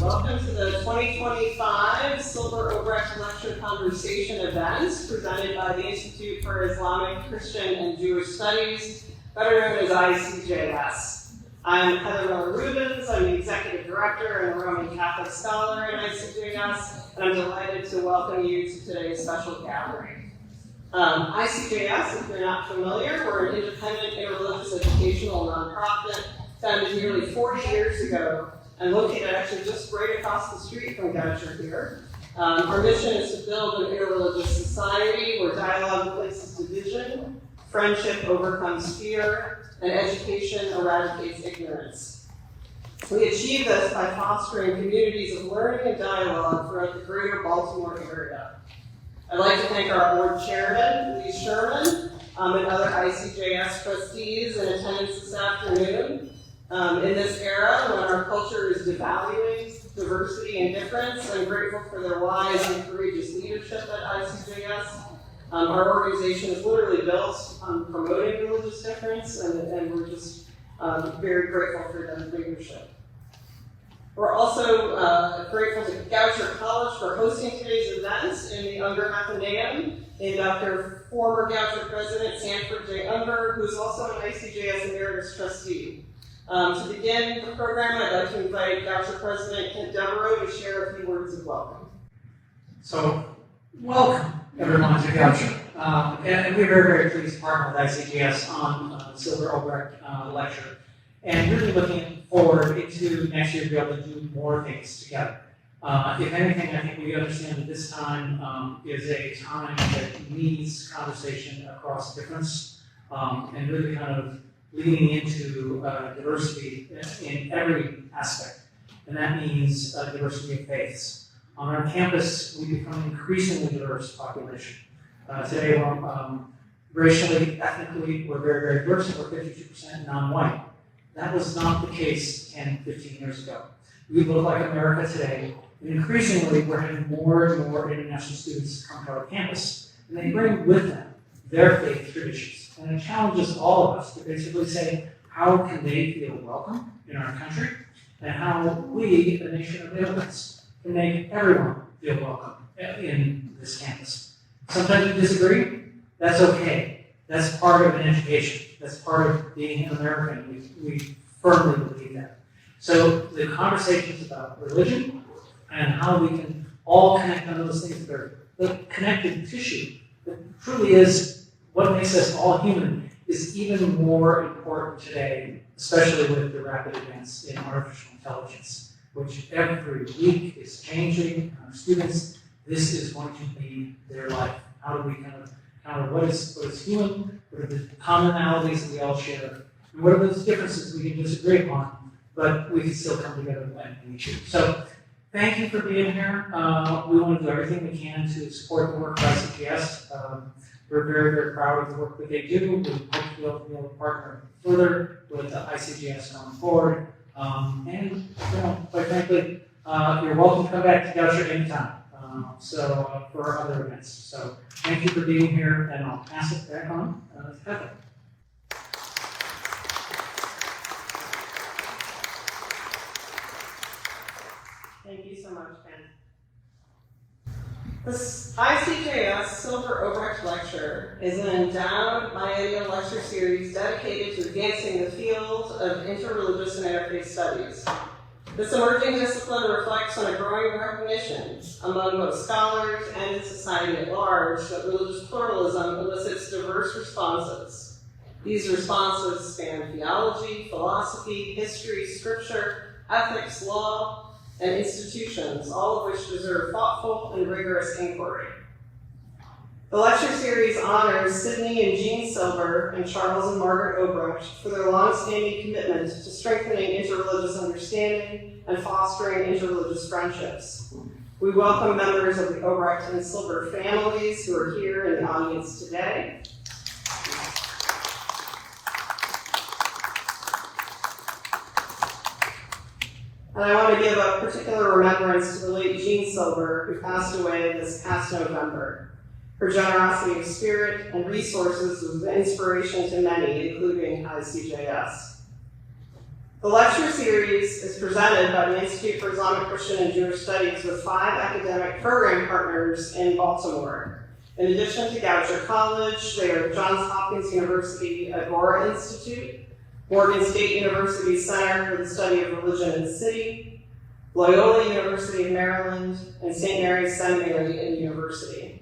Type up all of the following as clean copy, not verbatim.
Welcome to the 2025 Silber-Obrecht Lecture Conversation event presented by the Institute for Islamic, Christian, and Jewish Studies, better known as ICJS. I'm Heather Miller-Rubens. I'm the Executive Director and a Roman Catholic Scholar in ICJS, and I'm delighted to welcome you to today's special gathering. ICJS, if you're not familiar, we're an independent interreligious educational nonprofit founded nearly 40 years ago and located actually just right across the street from Goucher here. Our mission is to build an interreligious society where dialogue replaces division, friendship overcomes fear, and education eradicates ignorance. We achieve this by fostering communities of learning and dialogue throughout the greater Baltimore area. I'd like to thank our board chairman, Lee Sherman, and other ICJS trustees in attendance this afternoon. In this era, when our culture is devaluing diversity and difference, I'm grateful for their wise and courageous leadership at ICJS. Our organization is literally built on promoting religious difference, and we're just very grateful for their leadership. We're also grateful to Goucher College for hosting today's event in the Unger Athenaeum, named after former Goucher President Sanford J. Unger, who's also an ICJS Emeritus Trustee. To begin the program, I'd like to invite Goucher President Kent Devereaux to share a few words of welcome. So, welcome everyone to Goucher. And we're very, very pleased to partner with ICJS on the Silber-Obrecht lecture. And really looking forward into next year to be able to do more things together. If anything, I think we understand that this time is a time that needs conversation across difference and really kind of leading into diversity in every aspect. And that means diversity of faiths. On our campus, we become an increasingly diverse population. Today, racially, ethnically, we're very, very diverse, and we're 52% non-white. That was not the case 10, 15 years ago. We look like America today, and increasingly we're having more and more international students come to our campus, and they bring with them their faith traditions. And it challenges all of us to basically say, how can they feel welcome in our country, and how we, the nation of immigrants, can make everyone feel welcome in this campus. Sometimes we disagree, that's okay. That's part of an education. That's part of being an American. We firmly believe that. So the conversations about religion and how we can all connect on those things that are the connective tissue that truly is what makes us all human is even more important today, especially with the rapid advance in artificial intelligence, which every week is changing. Our students, this is going to be their life. How do we kind of counter what is human, what are the commonalities that we all share, and what are those differences we can disagree upon, but we can still come together when we choose. So thank you for being here. We want to do everything we can to support the work of ICJS. We're very, very proud of the work that they do. We hope to be able to partner further with the ICJS going forward. And quite frankly, you're welcome to come back to Goucher anytime. For our other events. So thank you for being here, and I'll pass it back on to Heather. Thank you so much, Ken. This ICJS Silber-Obrecht Lecture is an endowed biennial lecture series dedicated to advancing the field of interreligious and interfaith studies. This emerging discipline reflects on a growing recognition among both scholars and in society at large that religious pluralism elicits diverse responses. These responses span theology, philosophy, history, scripture, ethics, law, and institutions, all of which deserve thoughtful and rigorous inquiry. The lecture series honors Sidney and Jean Silber and Charles and Margaret Obrecht for their long-standing commitment to strengthening interreligious understanding and fostering interreligious friendships. We welcome members of the Obrecht and Silber families who are here in the audience today. And I want to give a particular remembrance to the late Jean Silber, who passed away this past November. Her generosity of spirit and resources was an inspiration to many, including ICJS. The lecture series is presented by the Institute for Islamic, Christian, and Jewish Studies with 5 academic program partners in Baltimore. In addition to Goucher College, they are Johns Hopkins University Agora Institute, Morgan State University Center for the Study of Religion in the City, Loyola University of Maryland, and St. Mary's Seminary University.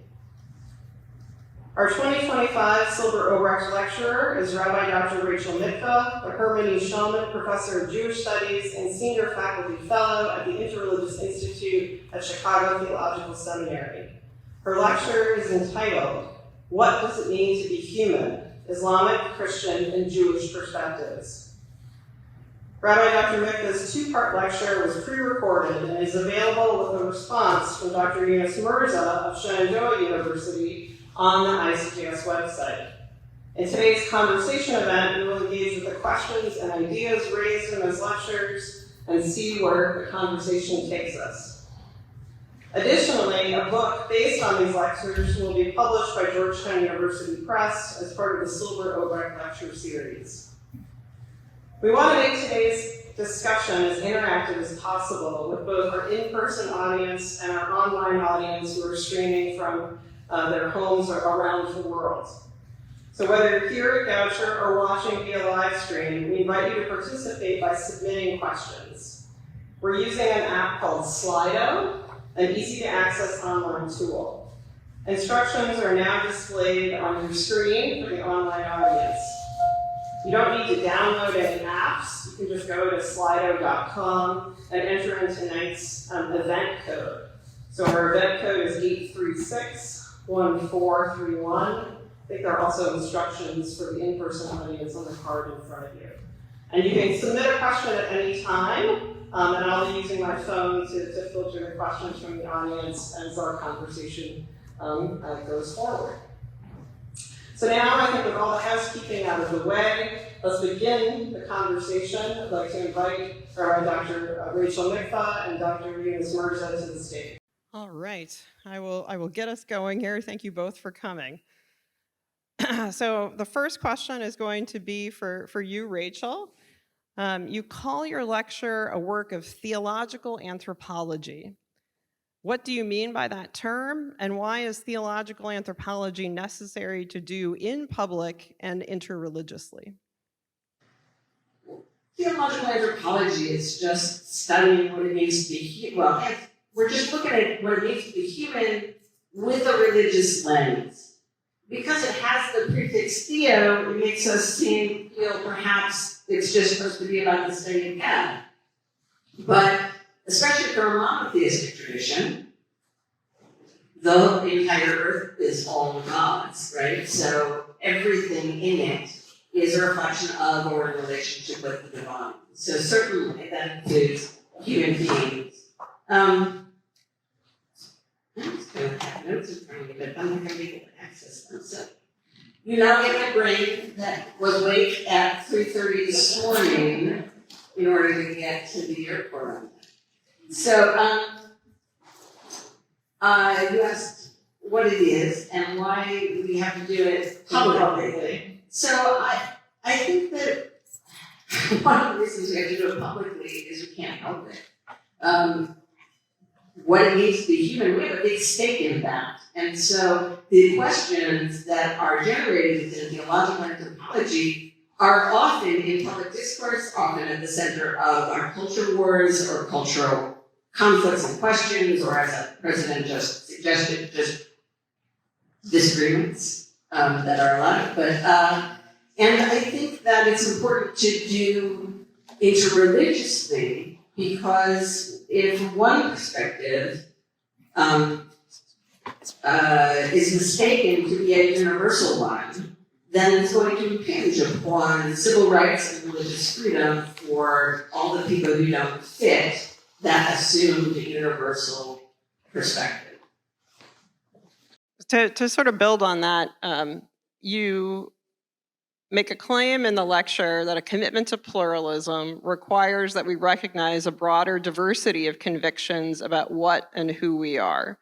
Our 2025 Silber-Obrecht lecturer is Rabbi Dr. Rachel Mikva, a Hermann Schulman Professor of Jewish Studies and Senior Faculty Fellow at the Interreligious Institute at Chicago Theological Seminary. Her lecture is entitled, "What Does It Mean to Be Human? Islamic, Christian, and Jewish Perspectives." Rabbi Dr. Mikva's 2-part lecture was pre-recorded and is available with a response from Dr. Yunus Mirza of Shenandoah University on the ICJS website. In today's conversation event, we will engage with the questions and ideas raised in those lectures and see where the conversation takes us. Additionally, a book based on these lectures will be published by Georgetown University Press as part of the Silber-Obrecht lecture series. We want to make today's discussion as interactive as possible with both our in-person audience and our online audience who are streaming from their homes or around the world. So whether you're here at Goucher or watching via live stream, we invite you to participate by submitting questions. We're using an app called Slido, an easy-to-access online tool. Instructions are now displayed on your screen for the online audience. You don't need to download any apps. You can just go to slido.com and enter in tonight's event code. So our event code is 836-1431. I think there are also instructions for the in-person audience on the card in front of you. And you can submit a question at any time. And I'll be using my phone to filter the questions from the audience as our conversation goes forward. So now I think with all the housekeeping out of the way, let's begin the conversation. I'd like to invite Dr. Rachel Mikva and Dr. Yunus Mirza to the stage. All right, I will get us going here. Thank you both for coming. So the first question is going to be for you, Rachel. You call your lecture a work of theological anthropology. What do you mean by that term, and why is theological anthropology necessary to do in public and interreligiously? Theological anthropology is just studying what it means to be human. We're just looking at what it means to be human with a religious lens. Because it has the prefix theo, it makes us feel perhaps it's just supposed to be about the study of God. But especially for a monotheistic tradition, the entire earth is all God's, right? So everything in it is a reflection of or in relationship with the divine. So certainly that includes human beings. I'm just going to have notes in front of me, but I'm not going to be able to access them. So, you now get my brain that was awake at 3:30 this morning in order to get to the airport on that. So, you asked what it is and why we have to do it publicly. So, I think that one of the reasons we have to do it publicly is we can't help it. What it means to be human, we have a big stake in that. And so the questions that are generated within theological anthropology are often in public discourse, often at the center of our culture wars or cultural conflicts and questions, or as the president just suggested, just disagreements that are allowed. But and I think that it's important to do interreligiously because if one perspective is mistaken to be a universal one, then it's going to impinge upon civil rights and religious freedom for all the people who don't fit that assumed universal perspective. To sort of build on that, you make a claim in the lecture that a commitment to pluralism requires that we recognize a broader diversity of convictions about what and who we are.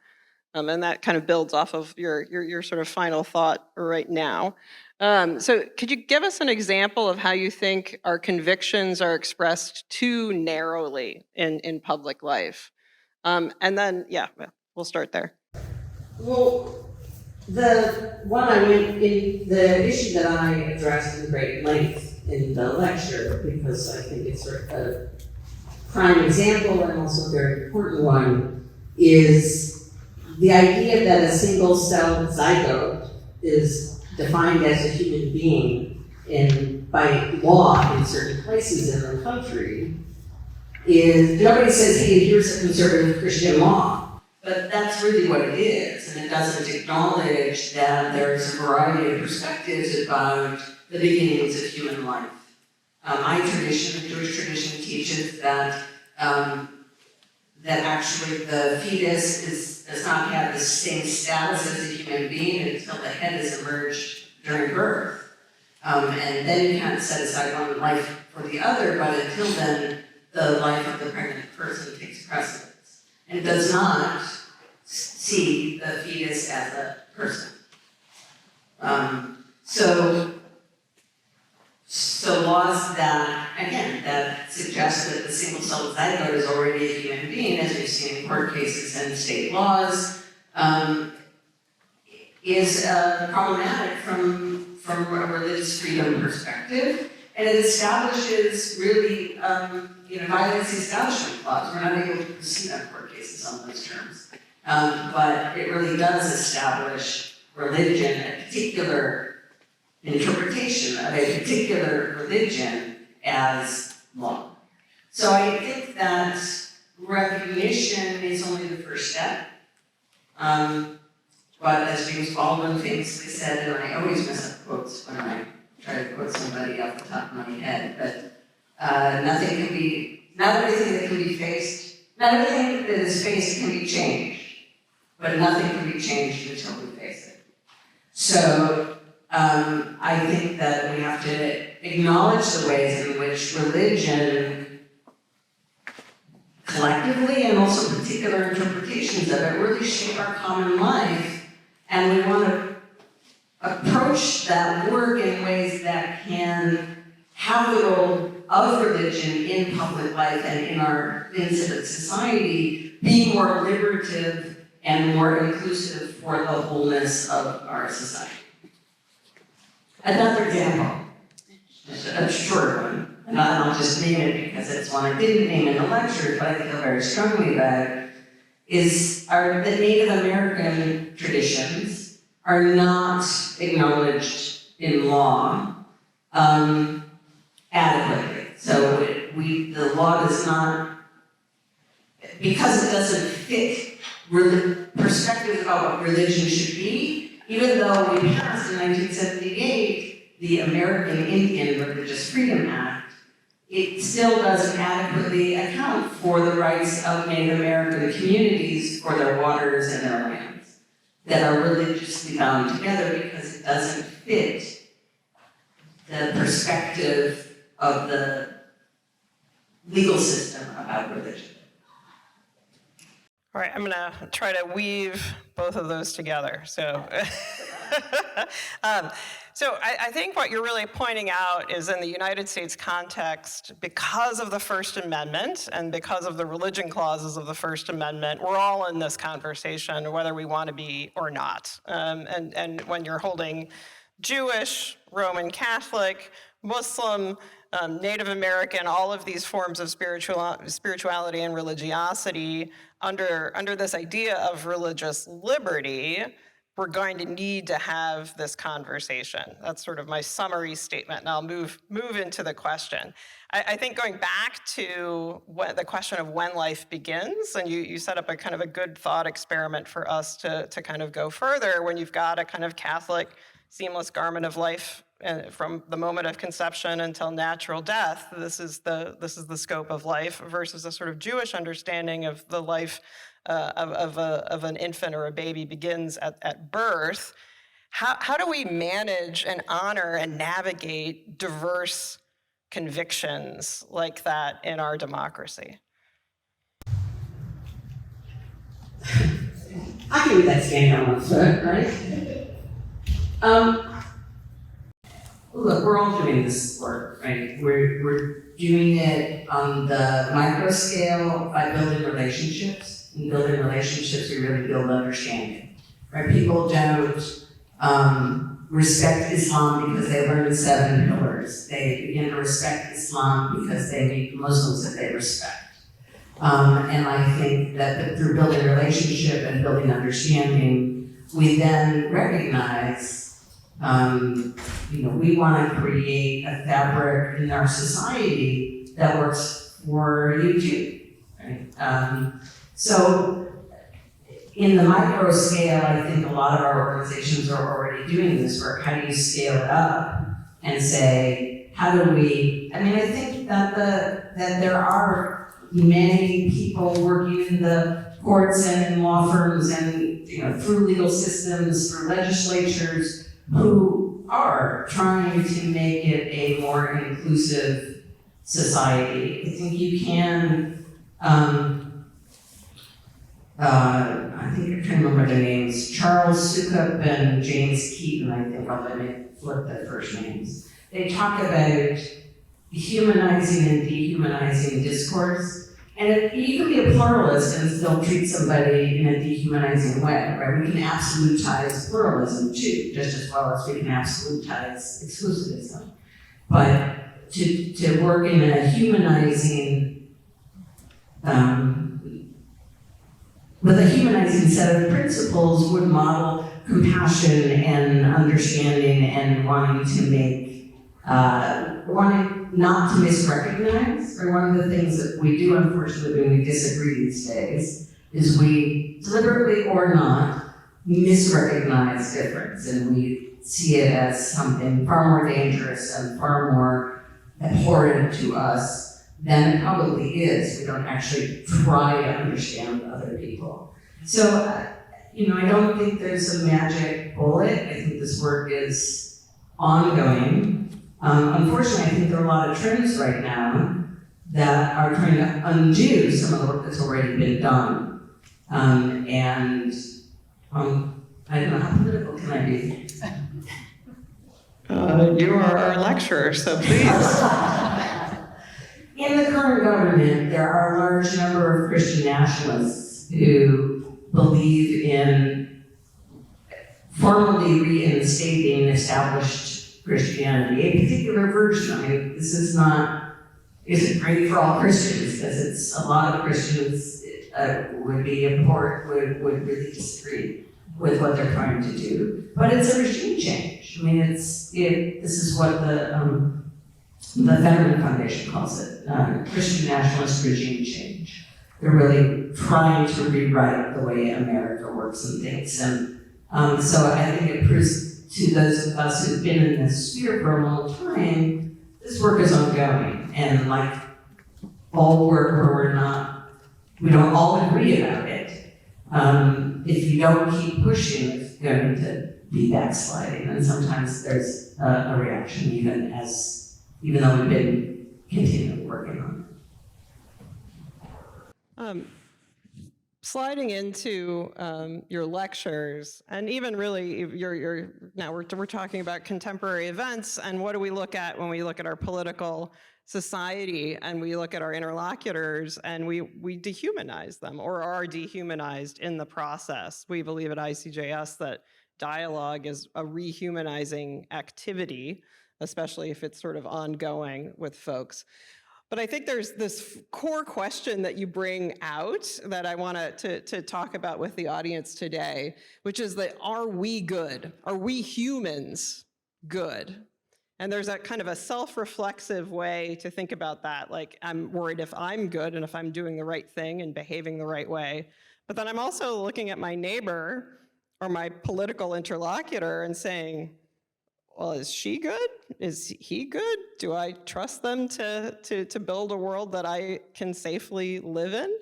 And that kind of builds off of your sort of final thought right now. So could you give us an example of how you think our convictions are expressed too narrowly in public life? And then, yeah, we'll start there. Well, the issue that I addressed in great length in the lecture, because I think it's a prime example and also a very important one, is the idea that a single-celled zygote is defined as a human being by law in certain places in the country. Is nobody says, hey, here's a conservative Christian law, but that's really what it is, and it doesn't acknowledge that there's a variety of perspectives about the beginnings of human life. My tradition, the Jewish tradition, teaches that that actually the fetus does not have the same status as a human being until the head has emerged during birth. And then you can't set aside one life for the other, but until then, the life of the pregnant person takes precedence. And does not see the fetus as a person. So laws that, again, that suggest that the single-celled zygote is already a human being, as we've seen in court cases and state laws, is problematic from a religious freedom perspective, and it establishes really, violates the Establishment Clause. We're not able to proceed on court cases on those terms, but it really does establish religion, a particular interpretation of a particular religion as law. So I think that recognition is only the first step. But as James Baldwin famously said, and I always mess up quotes when I try to quote somebody off the top of my head, but not everything that can be faced, not everything that is faced can be changed, but nothing can be changed until we face it. So I think that we have to acknowledge the ways in which religion, collectively and also particular interpretations of it, really shape our common life, and we want to approach that work in ways that can have the role of religion in public life and in civic society be more liberative and more inclusive for the wholeness of our society. Another example, a short one, and I'll just name it because it's one I didn't name in the lecture, but I feel very strongly about, are the Native American traditions are not acknowledged in law adequately. So the law does not, because it doesn't fit perspectives about what religion should be, even though we passed in 1978 the American Indian Religious Freedom Act, it still doesn't adequately account for the rights of Native American communities for their waters and their lands that are religiously bound together because it doesn't fit the perspective of the legal system about religion. All right, I'm going to try to weave both of those together. So, I think what you're really pointing out is in the United States context, because of the First Amendment and because of the religion clauses of the First Amendment, we're all in this conversation, whether we want to be or not. And when you're holding Jewish, Roman Catholic, Muslim, Native American, all of these forms of spirituality and religiosity under this idea of religious liberty, we're going to need to have this conversation. That's sort of my summary statement, and I'll move into the question. I think going back to the question of when life begins, and you set up a kind of a good thought experiment for us to kind of go further when you've got a kind of Catholic seamless garment of life from the moment of conception until natural death. This is the scope of life versus a sort of Jewish understanding of the life of an infant or a baby begins at birth. How do we manage and honor and navigate diverse convictions like that in our democracy? I can read that standing on one foot, right? Look, we're all doing this work, right? We're doing it on the micro scale by building relationships. And building relationships, we really build understanding, right? People don't respect Islam because they learn 7 pillars. They begin to respect Islam because they meet Muslims that they respect. And I think that through building relationship and building understanding, we then recognize we want to create a fabric in our society that works for you too, right? So in the micro scale, I think a lot of our organizations are already doing this work. How do you scale it up and say, how do we, I think that there are many people working in the courts and in law firms and through legal systems, through legislatures, who are trying to make it a more inclusive society. I think you can, I think I can't remember their names, Charles Sukup and James Keaton, I think, although I may flip their first names. They talk about humanizing and dehumanizing discourse. And you can be a pluralist and still treat somebody in a dehumanizing way, right? We can absolutize pluralism too, just as well as we can absolutize exclusivism. But to work in a humanizing, with a humanizing set of principles would model compassion and understanding and wanting to make, wanting not to misrecognize, or one of the things that we do, unfortunately, when we disagree these days, is we deliberately or not misrecognize difference, and we see it as something far more dangerous and far more abhorrent to us than it probably is. We don't actually try to understand other people. So, I don't think there's a magic bullet. I think this work is ongoing. Unfortunately, I think there are a lot of trends right now that are trying to undo some of the work that's already been done. I don't know, how political can I be? You are our lecturer, so please. In the current government, there are a large number of Christian nationalists who believe in formally reinstating established Christianity, a particular version. This isn't great for all Christians, because it's a lot of Christians would really disagree with what they're trying to do. But it's a regime change. This is what the Fetterman Foundation calls it, Christian nationalist regime change. They're really trying to rewrite the way America works and thinks. And so I think it proves to those of us who've been in this sphere for a long time, this work is ongoing. And like all work where we don't all agree about it, if you don't keep pushing, it's going to be backsliding. And sometimes there's a reaction, even though we've been continually working on it. Sliding into your lectures, and even really now we're talking about contemporary events, and what do we look at when we look at our political society and we look at our interlocutors and we dehumanize them or are dehumanized in the process. We believe at ICJS that dialogue is a rehumanizing activity, especially if it's sort of ongoing with folks. But I think there's this core question that you bring out that I want to talk about with the audience today, which is that are we good? Are we humans good? And there's that kind of a self-reflexive way to think about that. Like, I'm worried if I'm good and if I'm doing the right thing and behaving the right way. But then I'm also looking at my neighbor or my political interlocutor and saying, well, is she good? Is he good? Do I trust them to build a world that I can safely live in?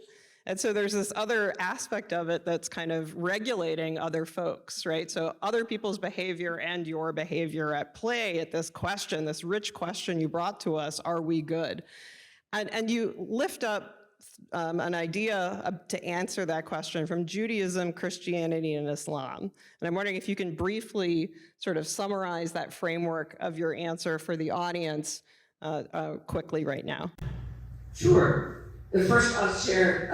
And so there's this other aspect of it that's kind of regulating other folks, right? So other people's behavior and your behavior at play at this question, this rich question you brought to us, are we good? And you lift up an idea to answer that question from Judaism, Christianity, and Islam. And I'm wondering if you can briefly sort of summarize that framework of your answer for the audience quickly right now. Sure. The first, I'll share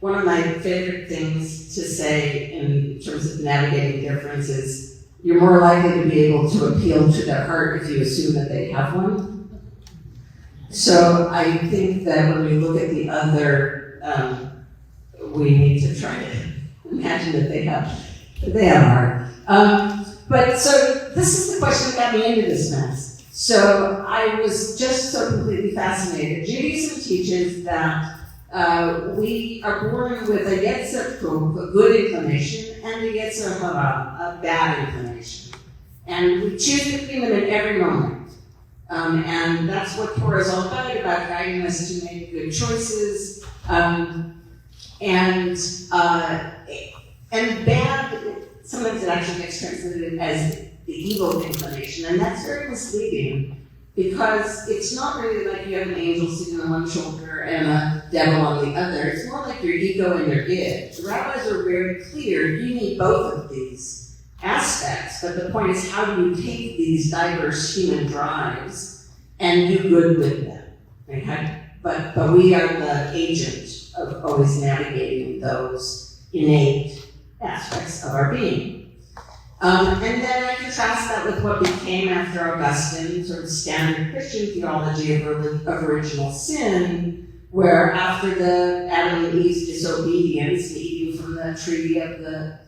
one of my favorite things to say in terms of navigating difference is you're more likely to be able to appeal to their heart if you assume that they have one. So I think that when we look at the other, we need to try to imagine that they have a heart. But so this is the question that got me into this mess. So I was just so completely fascinated. Judaism teaches that we are born with a yetzer tov, a good inclination, and a yetzer hara, a bad inclination. And we choose between them in every moment. And that's what Torah is all about guiding us to make good choices. And bad, sometimes it actually gets translated as the evil inclination, and that's very misleading because it's not really like you have an angel sitting on one shoulder and a devil on the other. It's more like your ego and your id. The rabbis are very clear, you need both of these aspects, but the point is how do you take these diverse human drives and do good with them? Right? But we are the agent of always navigating those innate aspects of our being. And then I contrast that with what became after Augustine, sort of standard Christian theology of original sin, where after the Adam and Eve's disobedience, eating from the tree of the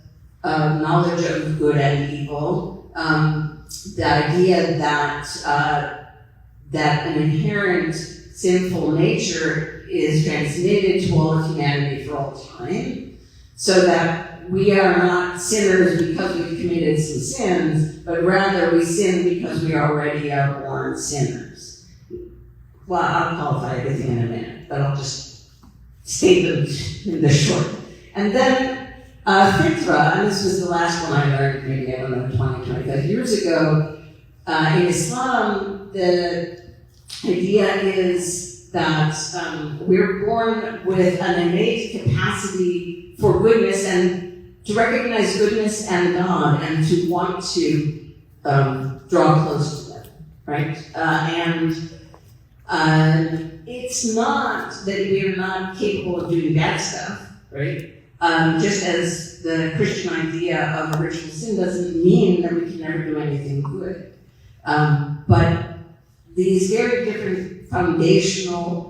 knowledge of good and evil, the idea that an inherent sinful nature is transmitted to all of humanity for all time, so that we are not sinners because we've committed some sins, but rather we sin because we already are born sinners. Well, I'll qualify everything in a minute, but I'll just state them in the short. And then fitra, and this was the last one I learned maybe, 25 years ago. In Islam, the idea is that we're born with an innate capacity for goodness and to recognize goodness and God and to want to draw close to them, right? And it's not that we're not capable of doing bad stuff, right? Just as the Christian idea of original sin doesn't mean that we can never do anything good. But these very different foundational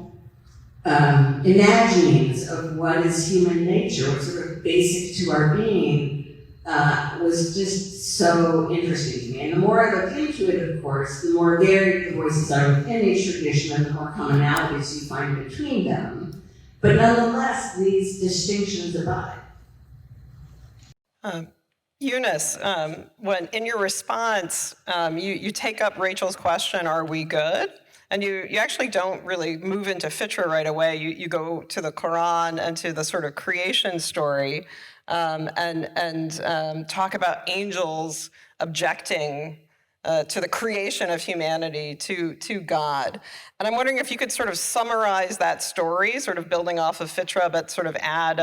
imaginings of what is human nature, what's sort of basic to our being, was just so interesting to me. And the more I looked into it, of course, the more varied the voices are within each tradition and the more commonalities you find between them. But nonetheless, these distinctions abide. Eunice, when in your response, you take up Rachel's question, are we good? And you actually don't really move into fitra right away. You go to the Quran and to the sort of creation story and talk about angels objecting to the creation of humanity to God. And I'm wondering if you could sort of summarize that story, sort of building off of fitra, but sort of add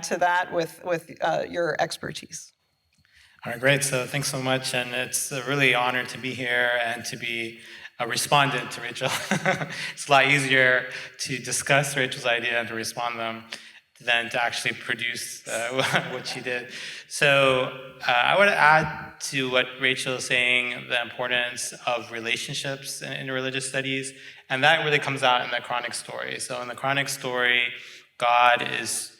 to that with your expertise. All right, great. So thanks so much. And it's a really honor to be here and to be a respondent to Rachel. It's a lot easier to discuss Rachel's idea and to respond to them than to actually produce what she did. So I would add to what Rachel is saying, the importance of relationships in religious studies, and that really comes out in the Quranic story. So in the Quranic story, God is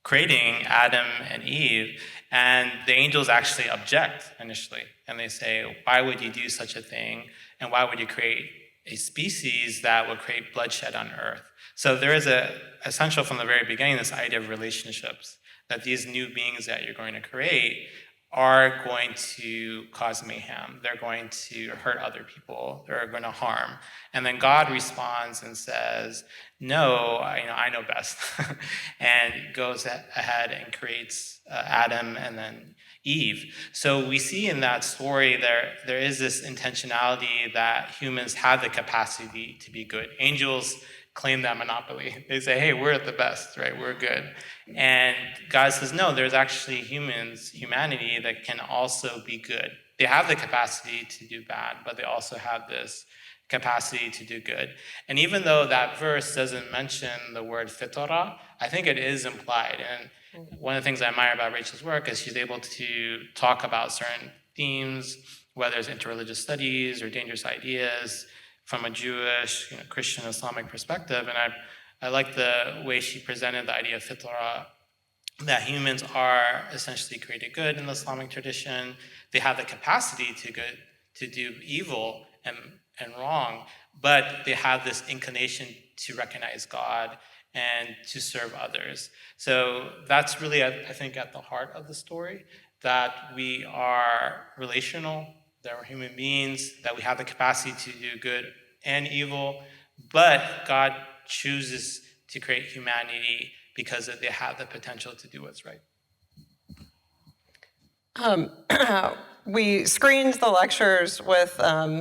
creating Adam and Eve, and the angels actually object initially, and they say, why would you do such a thing? And why would you create a species that would create bloodshed on earth? So there is essential from the very beginning, this idea of relationships, that these new beings that you're going to create are going to cause mayhem. They're going to hurt other people. They're going to harm. And then God responds and says, no, I know best. And goes ahead and creates Adam and then Eve. So we see in that story there is this intentionality that humans have the capacity to be good. Angels claim that monopoly. They say, hey, we're the best, right? We're good. And God says, no, there's actually humanity that can also be good. They have the capacity to do bad, but they also have this capacity to do good. And even though that verse doesn't mention the word fitorah, I think it is implied. And one of the things I admire about Rachel's work is she's able to talk about certain themes, whether it's interreligious studies or dangerous ideas, from a Jewish, Christian, Islamic perspective. And I like the way she presented the idea of fitrah, that humans are essentially created good in the Islamic tradition. They have the capacity to do evil and wrong, but they have this inclination to recognize God and to serve others. So that's really, I think, at the heart of the story, that we are relational, that we're human beings, that we have the capacity to do good and evil, but God chooses to create humanity because they have the potential to do what's right. We screened the lectures with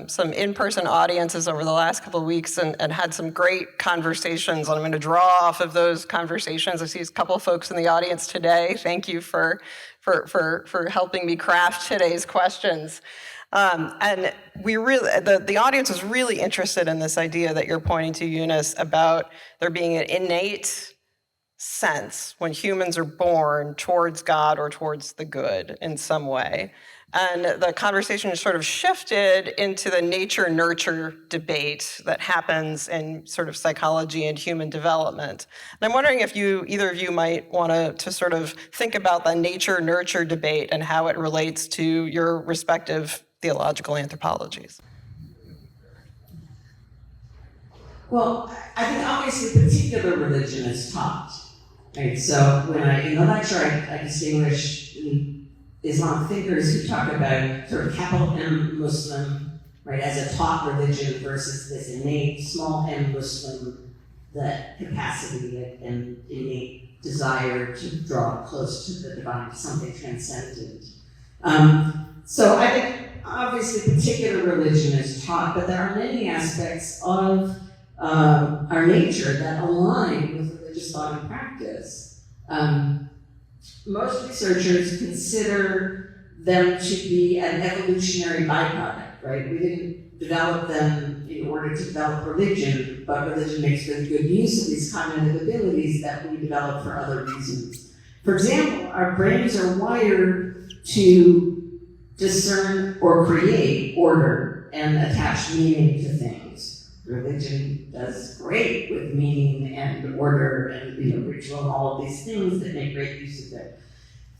some in-person audiences over the last couple of weeks and had some great conversations. And I'm going to draw off of those conversations. I see a couple of folks in the audience today. Thank you for helping me craft today's questions. And the audience was really interested in this idea that you're pointing to, Eunice, about there being an innate sense when humans are born towards God or towards the good in some way. And the conversation sort of shifted into the nature-nurture debate that happens in sort of psychology and human development. And I'm wondering if either of you might want to sort of think about the nature-nurture debate and how it relates to your respective theological anthropologies. Well, I think obviously particular religion is taught. Right? So when in the lecture I distinguish Islamic thinkers who talk about sort of capital M Muslim, right, as a taught religion versus this innate small m Muslim, that capacity and innate desire to draw close to the divine, to something transcendent. So I think obviously particular religion is taught, but there are many aspects of our nature that align with religious thought and practice. Most researchers consider them to be an evolutionary byproduct, right? We didn't develop them in order to develop religion, but religion makes really good use of these cognitive abilities that we develop for other reasons. For example, our brains are wired to discern or create order and attach meaning to things. Religion does great with meaning and order and ritual and all of these things that make great use of it.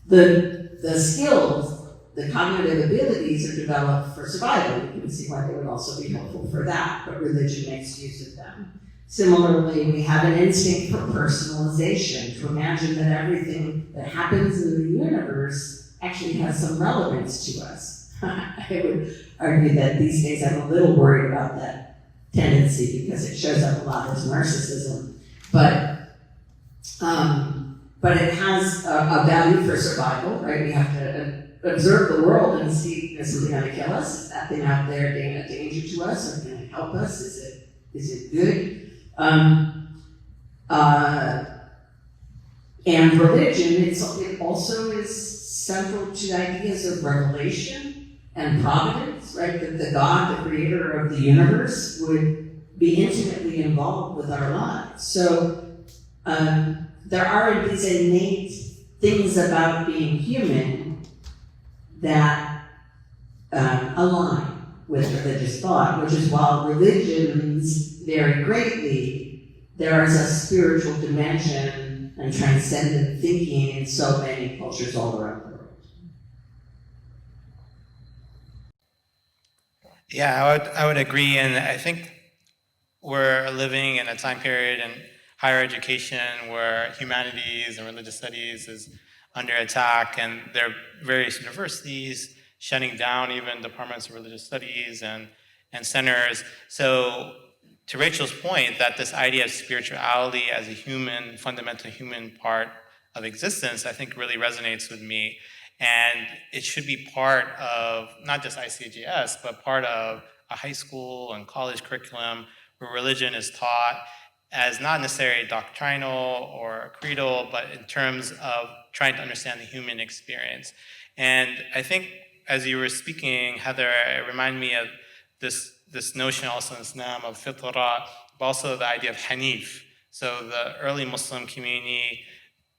The skills, the cognitive abilities are developed for survival. You can see why they would also be helpful for that, but religion makes use of them. Similarly, we have an instinct for personalization, to imagine that everything that happens in the universe actually has some relevance to us. I would argue that these days I'm a little worried about that tendency because it shows up a lot as narcissism. But it has a value for survival, right? We have to observe the world and see, is something going to kill us? Is that thing out there being a danger to us, or can it help us? Is it good? And religion, it also is central to ideas of revelation and providence, right? That the God, the creator of the universe, would be intimately involved with our lives. So there are these innate things about being human that align with religious thought, which is while religions vary greatly, there is a spiritual dimension and transcendent thinking in so many cultures all around the world. Yeah, I would agree, and I think we're living in a time period in higher education where humanities and religious studies is under attack, and there are various universities shutting down even departments of religious studies and centers. So to Rachel's point, that this idea of spirituality as a fundamental human part of existence, I think really resonates with me. And it should be part of not just ICJS, but part of a high school and college curriculum where religion is taught as not necessarily doctrinal or creedal, but in terms of trying to understand the human experience. And I think as you were speaking, Heather, it reminded me of this notion also in Islam of fitra, but also the idea of hanif. So the early Muslim community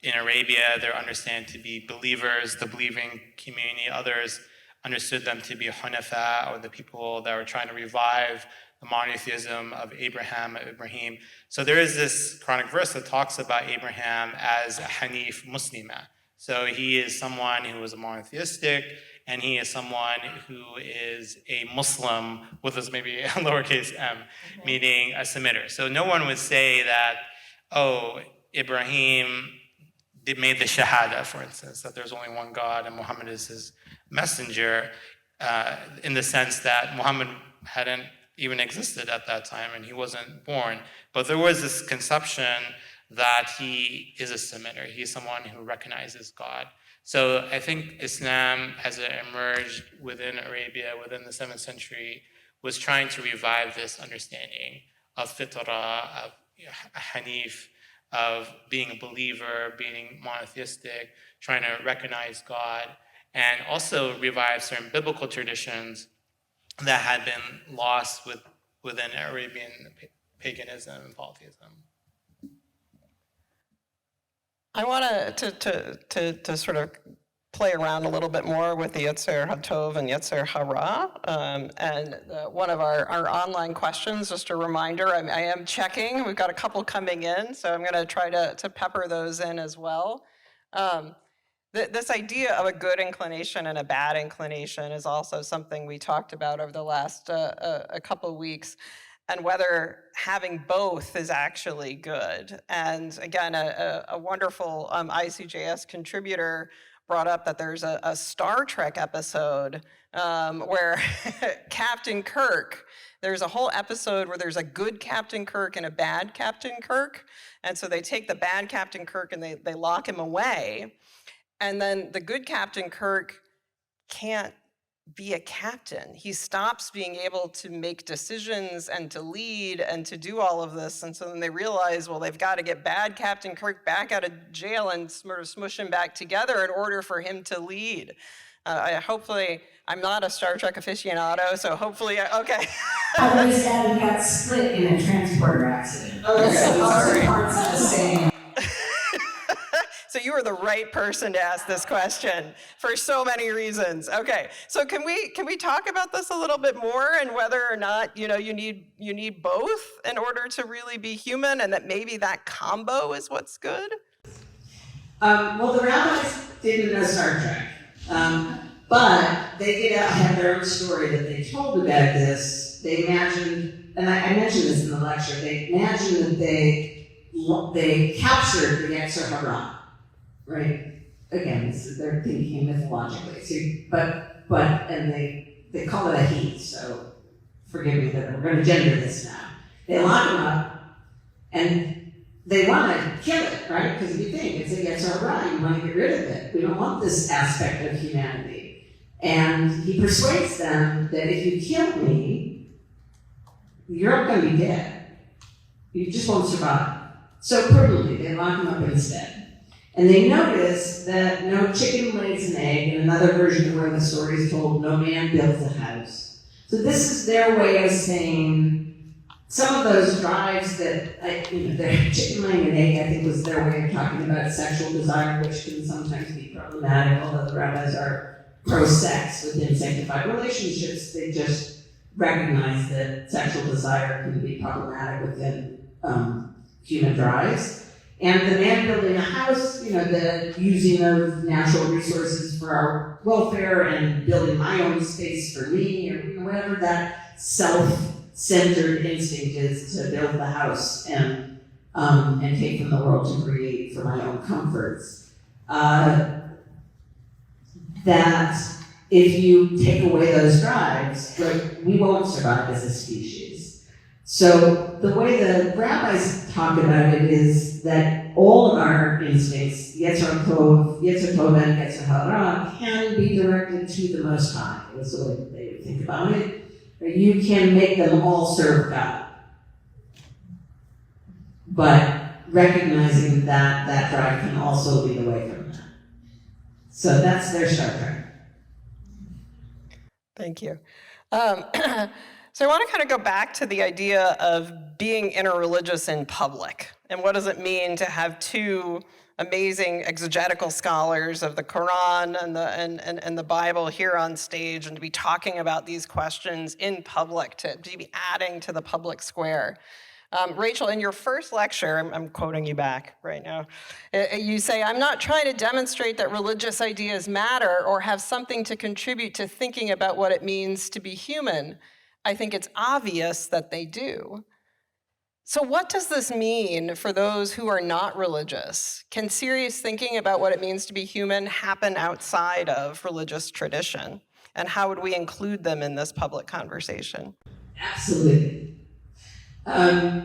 in Arabia, they're understood to be believers, the believing community. Others understood them to be hunafa, or the people that were trying to revive the monotheism of Ibrahim. So there is this Quranic verse that talks about Abraham as a Hanif Muslima. So he is someone who is a monotheistic, and he is someone who is a Muslim with this maybe a lowercase m, meaning a submitter. So no one would say that, oh, Ibrahim made the Shahada, for instance, that there's only one God and Muhammad is his messenger, in the sense that Muhammad hadn't even existed at that time and he wasn't born. But there was this conception that he is a submitter. He's someone who recognizes God. So I think Islam, as it emerged within Arabia, within the 7th century, was trying to revive this understanding of fitrah, of hanif, of being a believer, being monotheistic, trying to recognize God, and also revive certain biblical traditions that had been lost within Arabian paganism and polytheism. I want to sort of play around a little bit more with the Yetzer HaTov and Yetzer Hara. And one of our online questions, just a reminder, I am checking. We've got a couple coming in, so I'm going to try to pepper those in as well. This idea of a good inclination and a bad inclination is also something we talked about over the last a couple of weeks, and whether having both is actually good. And again, a wonderful ICJS contributor brought up that there's a Star Trek episode where Captain Kirk, there's a whole episode where there's a good Captain Kirk and a bad Captain Kirk. And so they take the bad Captain Kirk and they lock him away. And then the good Captain Kirk can't be a captain. He stops being able to make decisions and to lead and to do all of this. And so then they realize, well, they've got to get bad Captain Kirk back out of jail and sort of smush him back together in order for him to lead. Hopefully, I'm not a Star Trek aficionado, so hopefully, okay. I was sad he got split in a transporter accident. Okay, so sorry. parts of the same. So you are the right person to ask this question for so many reasons. Okay, so can we talk about this a little bit more, and whether or not you need both in order to really be human, and that maybe that combo is what's good? Well, the rabbis didn't know Star Trek, but they did have their own story that they told about this. They imagined, and I mentioned this in the lecture. They imagined that they captured the Yetzer Hara. Right. Again, they're thinking mythologically. So, and they call it a he. So, forgive me that we're going to gender this now. They lock him up, and they want to kill it, right? Because if you think it's a Yetzer Hara, you want to get rid of it. We don't want this aspect of humanity. And he persuades them that if you kill me, you're not going to be dead. You just won't survive. So prudently, they lock him up instead. And they notice that no chicken lays an egg, and another version of where the story is told, no man builds a house. So this is their way of saying some of those drives that, their chicken laying an egg, I think, was their way of talking about sexual desire, which can sometimes be problematic, although the rabbis are pro-sex within sanctified relationships. They just recognize that sexual desire can be problematic within human drives. And the man building a house, the using of natural resources for our welfare and building my own space for me, or whatever that self-centered instinct is to build the house and take from the world to create for my own comforts. That if you take away those drives, we won't survive as a species. So the way the rabbis talk about it is that all of our instincts, Yetzer Tov and Yetzer Hara, can be directed to the Most High. That's the way they would think about it. You can make them all serve God. but recognizing that that drive can also lead away from that. So that's their Star Trek. Thank you. So I want to kind of go back to the idea of being interreligious in public. And what does it mean to have two amazing exegetical scholars of the Quran and the Bible here on stage, and to be talking about these questions in public, to be adding to the public square. Rachel, in your first lecture, I'm quoting you back right now, you say, "I'm not trying to demonstrate that religious ideas matter or have something to contribute to thinking about what it means to be human. I think it's obvious that they do." So what does this mean for those who are not religious? Can serious thinking about what it means to be human happen outside of religious tradition? And how would we include them in this public conversation? Absolutely. I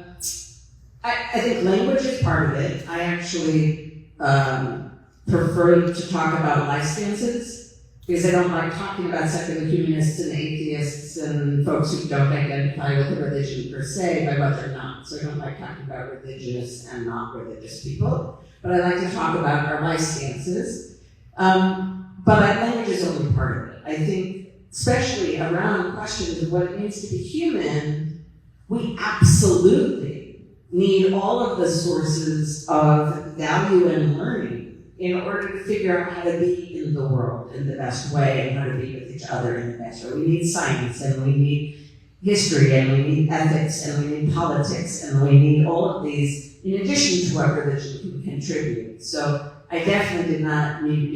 think language is part of it. I actually prefer to talk about life stances because I don't like talking about secular humanists and atheists and folks who don't identify with a religion per se by what they're not. So I don't like talking about religious and not religious people. But I like to talk about our life stances. But language is only part of it. I think, especially around questions of what it means to be human, we absolutely need all of the sources of value and learning in order to figure out how to be in the world in the best way and how to be with each other in the best way. We need science, and we need history, and we need ethics, and we need politics, and we need all of these in addition to what religion can contribute. So I definitely did not mean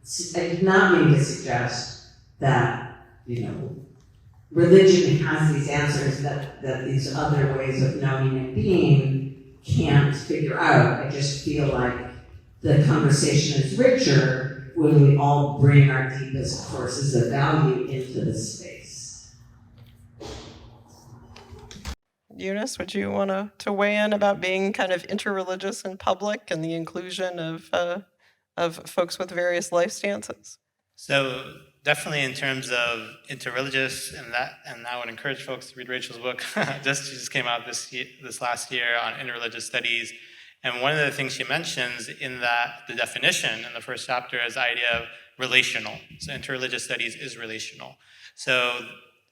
to suggest that, religion has these answers that these other ways of knowing and being can't figure out. I just feel like the conversation is richer when we all bring our deepest sources of value into the space. Eunice, would you want to weigh in about being kind of interreligious in public and the inclusion of folks with various life stances? So definitely in terms of interreligious, and I would encourage folks to read Rachel's book. She just came out this last year on interreligious studies. And one of the things she mentions in that, the definition in the first chapter is the idea of relational. So interreligious studies is relational. So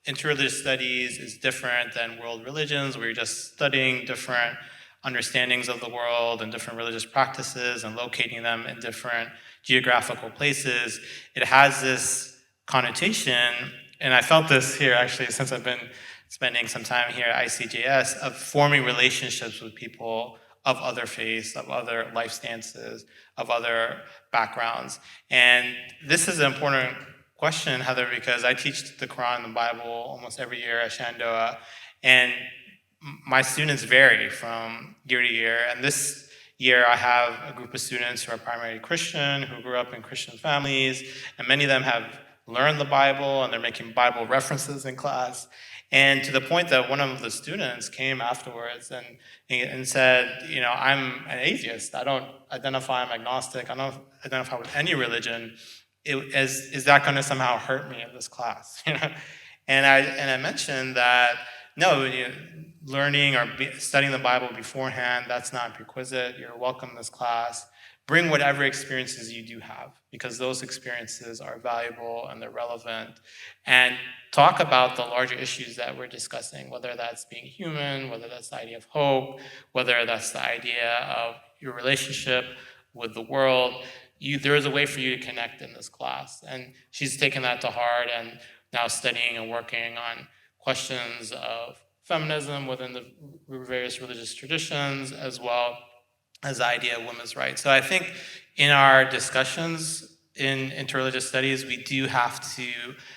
interreligious studies is different than world religions, where you're just studying different understandings of the world and different religious practices and locating them in different geographical places. It has this connotation, and I felt this here actually since I've been spending some time here at ICJS, of forming relationships with people of other faiths, of other life stances, of other backgrounds. And this is an important question, Heather, because I teach the Quran and the Bible almost every year at Shenandoah, and my students vary from year to year. And this year I have a group of students who are primarily Christian, who grew up in Christian families, and many of them have learned the Bible, and they're making Bible references in class. And to the point that one of the students came afterwards and said, I'm an atheist. I don't identify, I'm agnostic. I don't identify with any religion. Is that going to somehow hurt me in this class? And I mentioned that, no, learning or studying the Bible beforehand, that's not prerequisite. You're welcome in this class. Bring whatever experiences you do have, because those experiences are valuable and they're relevant. And talk about the larger issues that we're discussing, whether that's being human, whether that's the idea of hope, whether that's the idea of your relationship with the world. There is a way for you to connect in this class. And she's taken that to heart and now studying and working on questions of feminism within the various religious traditions, as well as the idea of women's rights. So I think in our discussions in interreligious studies, we do have to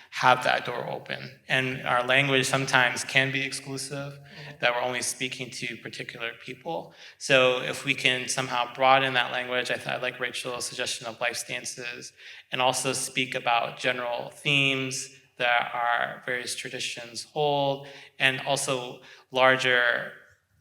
have that door open. And our language sometimes can be exclusive, that we're only speaking to particular people. So if we can somehow broaden that language, I like Rachel's suggestion of life stances, and also speak about general themes that our various traditions hold, and also larger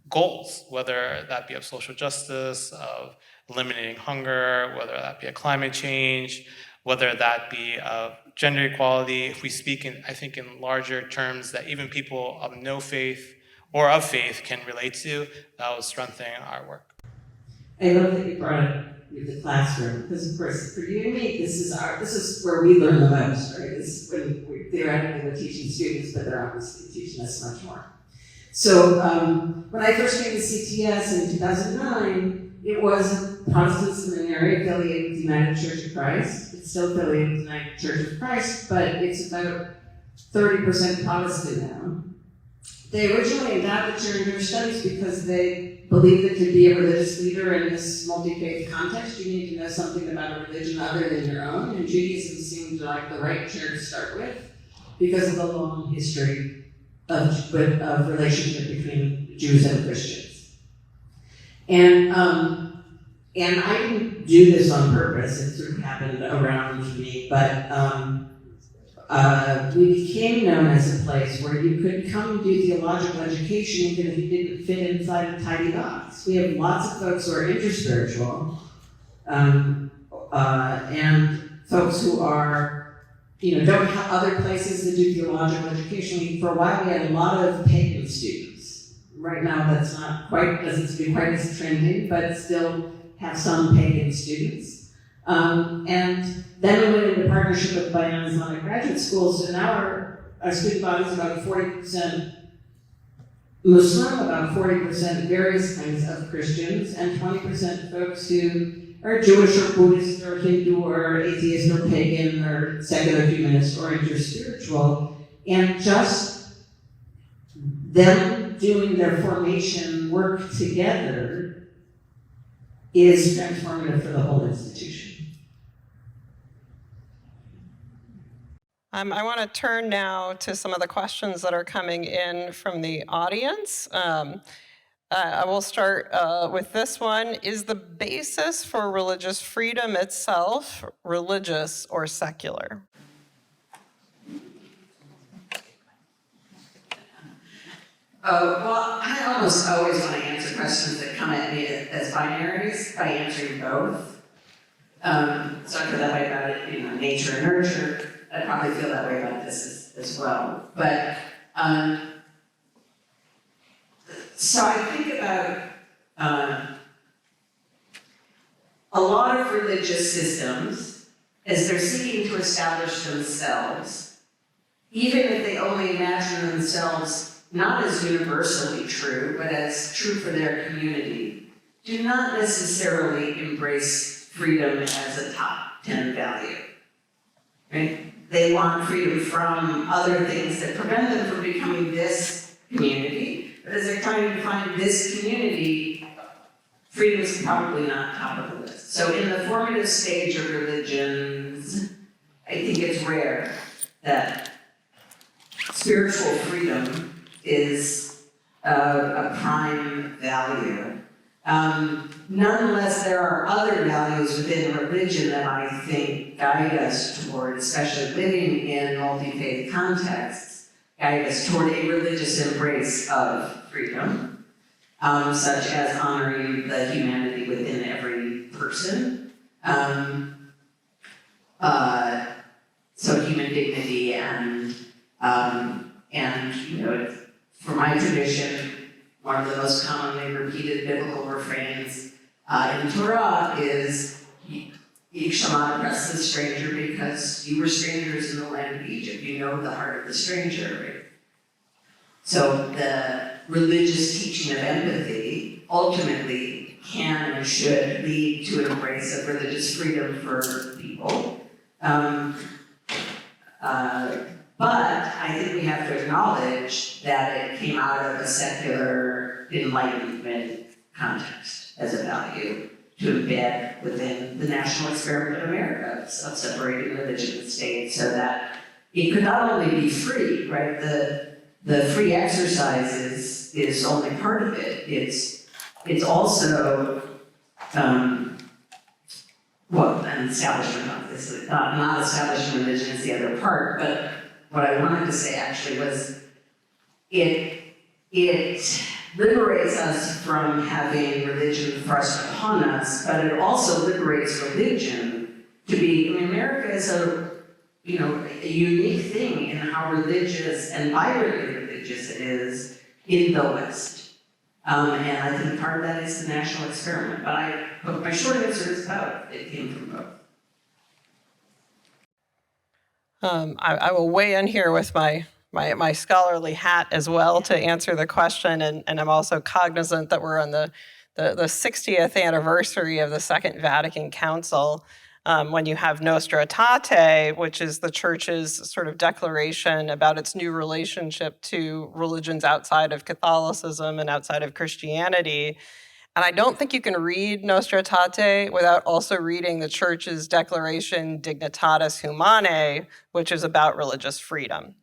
goals, whether that be of social justice, of eliminating hunger, whether that be a climate change, whether that be of gender equality. If we speak in larger terms that even people of no faith or of faith can relate to, that will strengthen our work. I love that you brought up the classroom, because of course, for you and me, this is where we learn the most, right? This is when we're theoretically teaching students, but they're obviously teaching us much more. So when I first came to ICJS in 2009, it was a Protestant seminary affiliated with the United Church of Christ. It's still affiliated with the United Church of Christ, but it's about 30% Protestant now. They originally endowed the Church of Studies because they believed that to be a religious leader in this multi-faith context, you need to know something about a religion other than your own, and Judaism seemed like the right chair to start with because of the long history of relationship between Jews and Christians. And I didn't do this on purpose, it sort of happened around me, but we became known as a place where you could come and do theological education even if you didn't fit inside a tidy box. We have lots of folks who are interspiritual, and folks who are, don't have other places to do theological education. For a while we had a lot of pagan students. Right now that's doesn't seem to be quite as trending, but still have some pagan students. And then we went into partnership with Bayan Islamic graduate schools, and now our student body is about 40% Muslim, about 40% various kinds of Christians, and 20% folks who are Jewish or Buddhist or Hindu or atheist or pagan or secular humanist or interspiritual, and just them doing their formation work together is transformative for the whole institution. I want to turn now to some of the questions that are coming in from the audience. I will start with this one. Is the basis for religious freedom itself religious or secular? Well, I almost always want to answer questions that come at me as binaries by answering both. So I feel that way about it, nature and nurture. I probably feel that way about this as well. But, so I think about a lot of religious systems, as they're seeking to establish themselves, even if they only imagine themselves not as universally true, but as true for their community, do not necessarily embrace freedom as a top 10 value, right? They want freedom from other things that prevent them from becoming this community. But as they're trying to find this community, freedom is probably not top of the list. So in the formative stage of religions, I think it's rare that spiritual freedom is a prime value. Nonetheless, there are other values within religion that I think guide us toward, especially living in multi-faith contexts, guide us toward a religious embrace of freedom, such as honoring the humanity within every person. So human dignity and for my tradition, one of the most commonly repeated biblical refrains in Torah is, "You shall not oppress the stranger because you were strangers in the land of Egypt." You know the heart of the stranger, right? So the religious teaching of empathy ultimately can and should lead to an embrace of religious freedom for people. But I think we have to acknowledge that it came out of a secular Enlightenment context as a value to embed within the national experiment of America of separating religion and state, so that it could not only be free, right? The free exercise is only part of it. It's also an establishment, obviously. Not establishing religion is the other part, but what I wanted to say actually was it liberates us from having religion thrust upon us, but it also liberates religion to be, America is a unique thing in how religious and vibrantly religious it is in the West. And I think part of that is the national experiment. But my short answer is both. It came from both. I will weigh in here with my scholarly hat as well to answer the question, and I'm also cognizant that we're on the 60th anniversary of the Second Vatican Council, when you have Nostra Aetate, which is the church's sort of declaration about its new relationship to religions outside of Catholicism and outside of Christianity. And I don't think you can read Nostra Aetate without also reading the church's declaration Dignitatis Humanae, which is about religious freedom.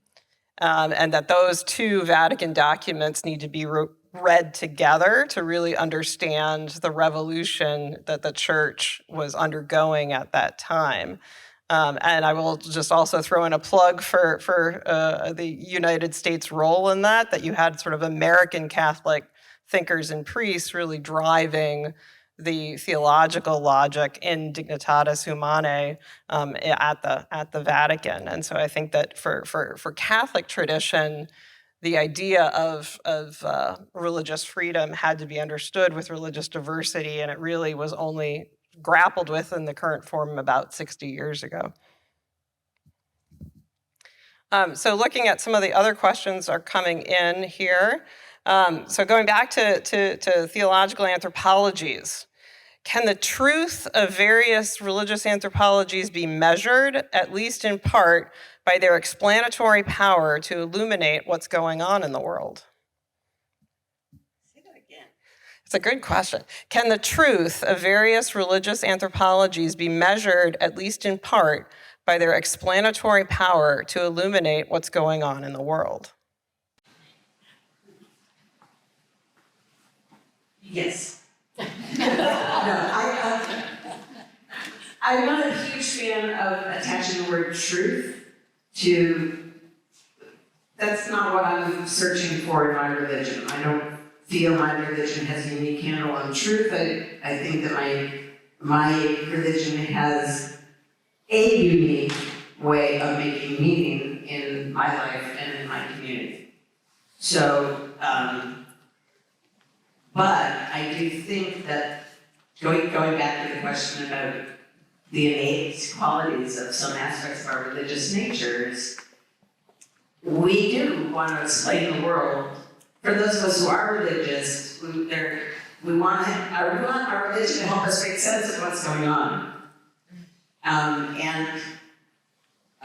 And that those two Vatican documents need to be read together to really understand the revolution that the church was undergoing at that time. And I will just also throw in a plug for the United States role in that you had sort of American Catholic thinkers and priests really driving the theological logic in Dignitatis Humanae at the Vatican. And so I think that for Catholic tradition, the idea of religious freedom had to be understood with religious diversity, and it really was only grappled with in the current form about 60 years ago. So looking at some of the other questions are coming in here. So going back to theological anthropologies, can the truth of various religious anthropologies be measured, at least in part, by their explanatory power to illuminate what's going on in the world? Say that again. It's a good question. Can the truth of various religious anthropologies be measured, at least in part, by their explanatory power to illuminate what's going on in the world? Yes. I'm not a huge fan of attaching the word truth to, that's not what I'm searching for in my religion. I don't feel my religion has a unique handle on truth. I think that my religion has a unique way of making meaning in my life and in my community. So, but I do think that going back to the question about the innate qualities of some aspects of our religious natures, we do want to explain the world. For those of us who are religious, we want our religion to help us make sense of what's going on.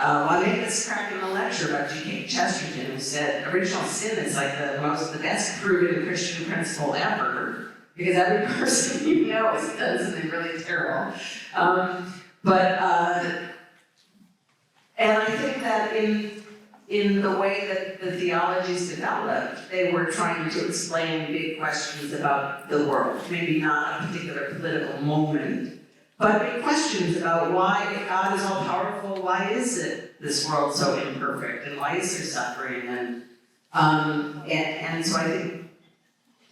I made this crack in the lecture about G.K. Chesterton, who said original sin is like the best proven Christian principle ever, because every person you know has done something really terrible. And I think that in the way that the theologies developed, they were trying to explain big questions about the world, maybe not a particular political moment, but big questions about why, if God is all powerful, why is it this world so imperfect, and why is there suffering? And so I think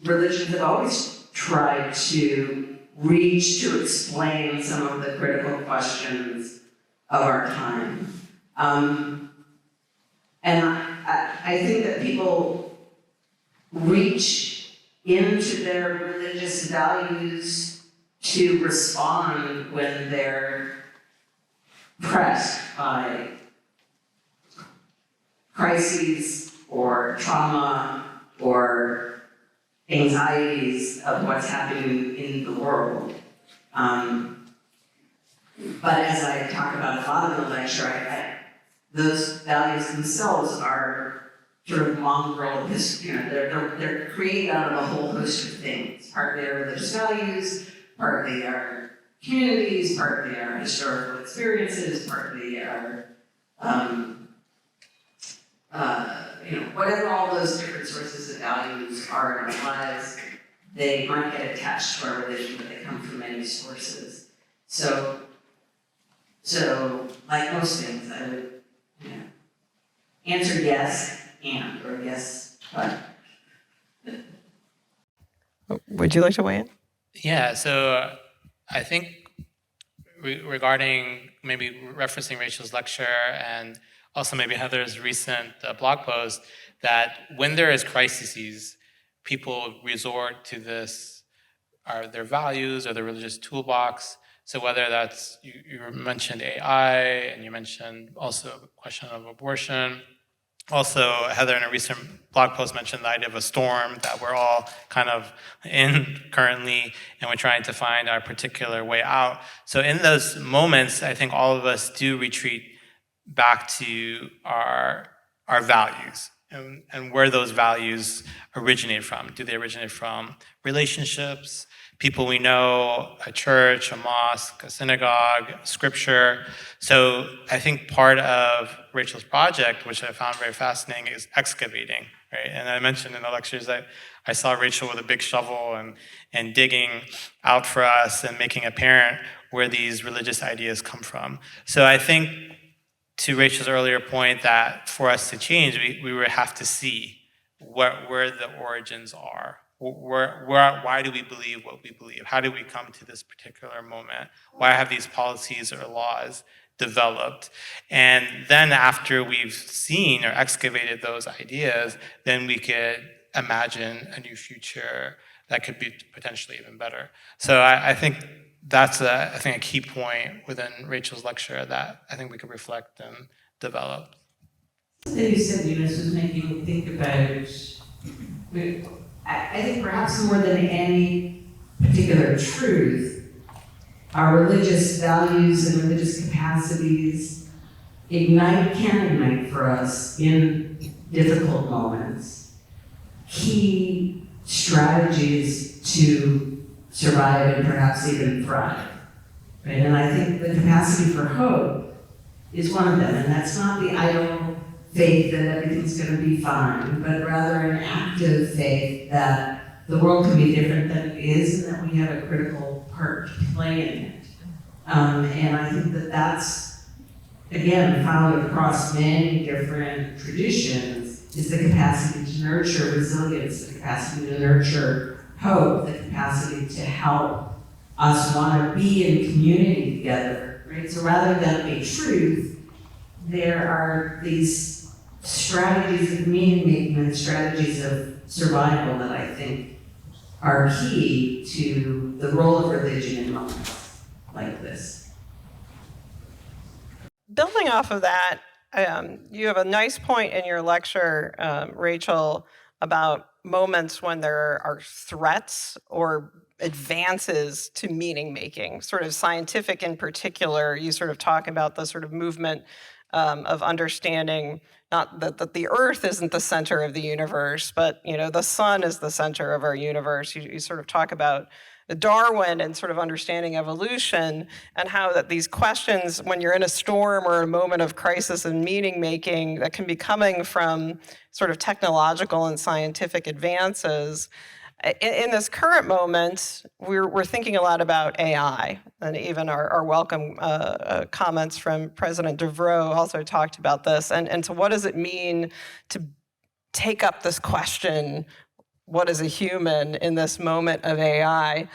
religions have always tried to reach to explain some of the critical questions of our time. And I think that people reach into their religious values to respond when they're pressed by crises or trauma or anxieties of what's happening in the world. But as I talk about a lot in the lecture, those values themselves are sort of mongrel history. They're created out of a whole host of things. Partly are religious values, partly are communities, partly are historical experiences, partly are whatever all those different sources of values are in our lives, they might get attached to our religion, but they come from many sources. So like most things, I would answer yes and, or yes but. Would you like to weigh in? Yeah, so I think regarding maybe referencing Rachel's lecture and also maybe Heather's recent blog post, that when there is crises, people resort to this, are their values or their religious toolbox. So whether that's, you mentioned AI, and you mentioned also the question of abortion. Also, Heather, in a recent blog post, mentioned the idea of a storm that we're all kind of in currently, and we're trying to find our particular way out. So in those moments, I think all of us do retreat back to our values and where those values originate from. Do they originate from relationships, people we know, a church, a mosque, a synagogue, scripture? So I think part of Rachel's project, which I found very fascinating, is excavating, right? And I mentioned in the lectures that I saw Rachel with a big shovel and digging out for us and making apparent where these religious ideas come from. So I think, to Rachel's earlier point, that for us to change, we would have to see where the origins are. Why do we believe what we believe? How do we come to this particular moment? Why have these policies or laws developed? And then after we've seen or excavated those ideas, then we could imagine a new future that could be potentially even better. So I think that's a key point within Rachel's lecture that I think we could reflect and develop. Something you said, Eunice, was making me think about, I think perhaps more than any particular truth, our religious values and religious capacities can ignite for us in difficult moments key strategies to survive and perhaps even thrive, right? And I think the capacity for hope is one of them, and that's not the idle faith that everything's going to be fine, but rather an active faith that the world can be different than it is, and that we have a critical part to play in it. And I think that that's, again, found across many different traditions, is the capacity to nurture resilience, the capacity to nurture hope, the capacity to help us want to be in community together, right? So rather than a truth, there are these strategies of meaning-making and strategies of survival that I think are key to the role of religion in moments like this. Building off of that, you have a nice point in your lecture, Rachel, about moments when there are threats or advances to meaning making, sort of scientific in particular. You sort of talk about the sort of movement of understanding not that the earth isn't the center of the universe, but the sun is the center of our universe. You sort of talk about Darwin and sort of understanding evolution, and how that these questions, when you're in a storm or a moment of crisis and meaning making, that can be coming from sort of technological and scientific advances. In this current moment, we're thinking a lot about AI, and even our welcome comments from President DeVreaux also talked about this. And so what does it mean to take up this question, what is a human in this moment of AI?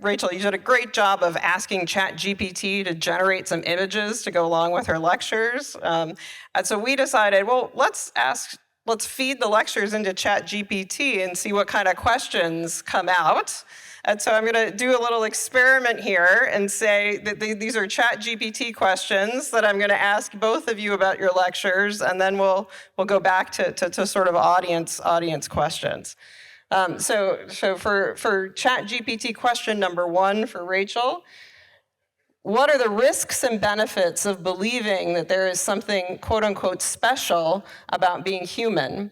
Rachel, you did a great job of asking ChatGPT to generate some images to go along with her lectures. And so we decided, well, let's feed the lectures into ChatGPT and see what kind of questions come out. And so I'm going to do a little experiment here and say that these are ChatGPT questions that I'm going to ask both of you about your lectures, and then we'll go back to sort of audience questions. So for ChatGPT question number 1 for Rachel, what are the risks and benefits of believing that there is something quote unquote special about being human?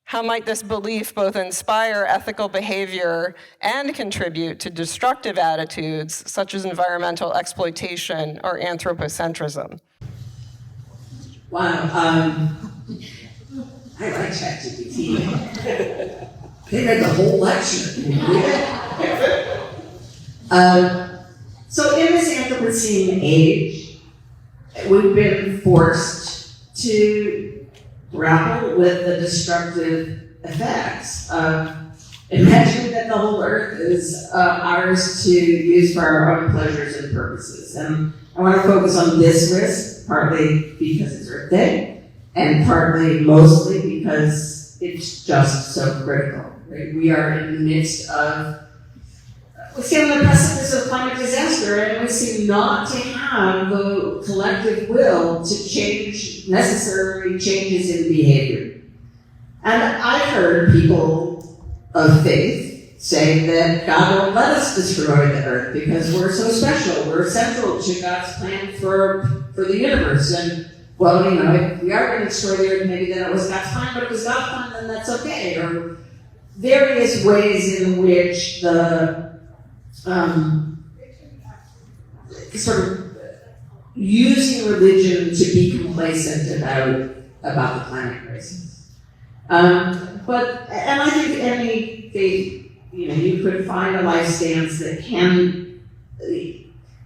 How might this belief both inspire ethical behavior and contribute to destructive attitudes such as environmental exploitation or anthropocentrism? Wow, I like ChatGPT. They read the whole lecture. So in this Anthropocene age, we've been forced to grapple with the destructive effects of imagining that the whole earth is ours to use for our own pleasures and purposes. And I want to focus on this risk, partly because it's Earth Day, and partly, mostly, because it's just so critical, right? We are in the midst of, we stand on the precipice of climate disaster, and we seem not to have the collective will to change necessary changes in behavior. And I've heard people of faith say that God won't let us destroy the earth because we're so special, we're central to God's plan for the universe. And, well, you know, if we are going to destroy the earth, maybe then it was God's plan, but if it was God's plan, then that's okay. Or various ways in which the sort of using religion to be complacent about the climate crisis. And I think any faith, you know, you could find a life stance that can,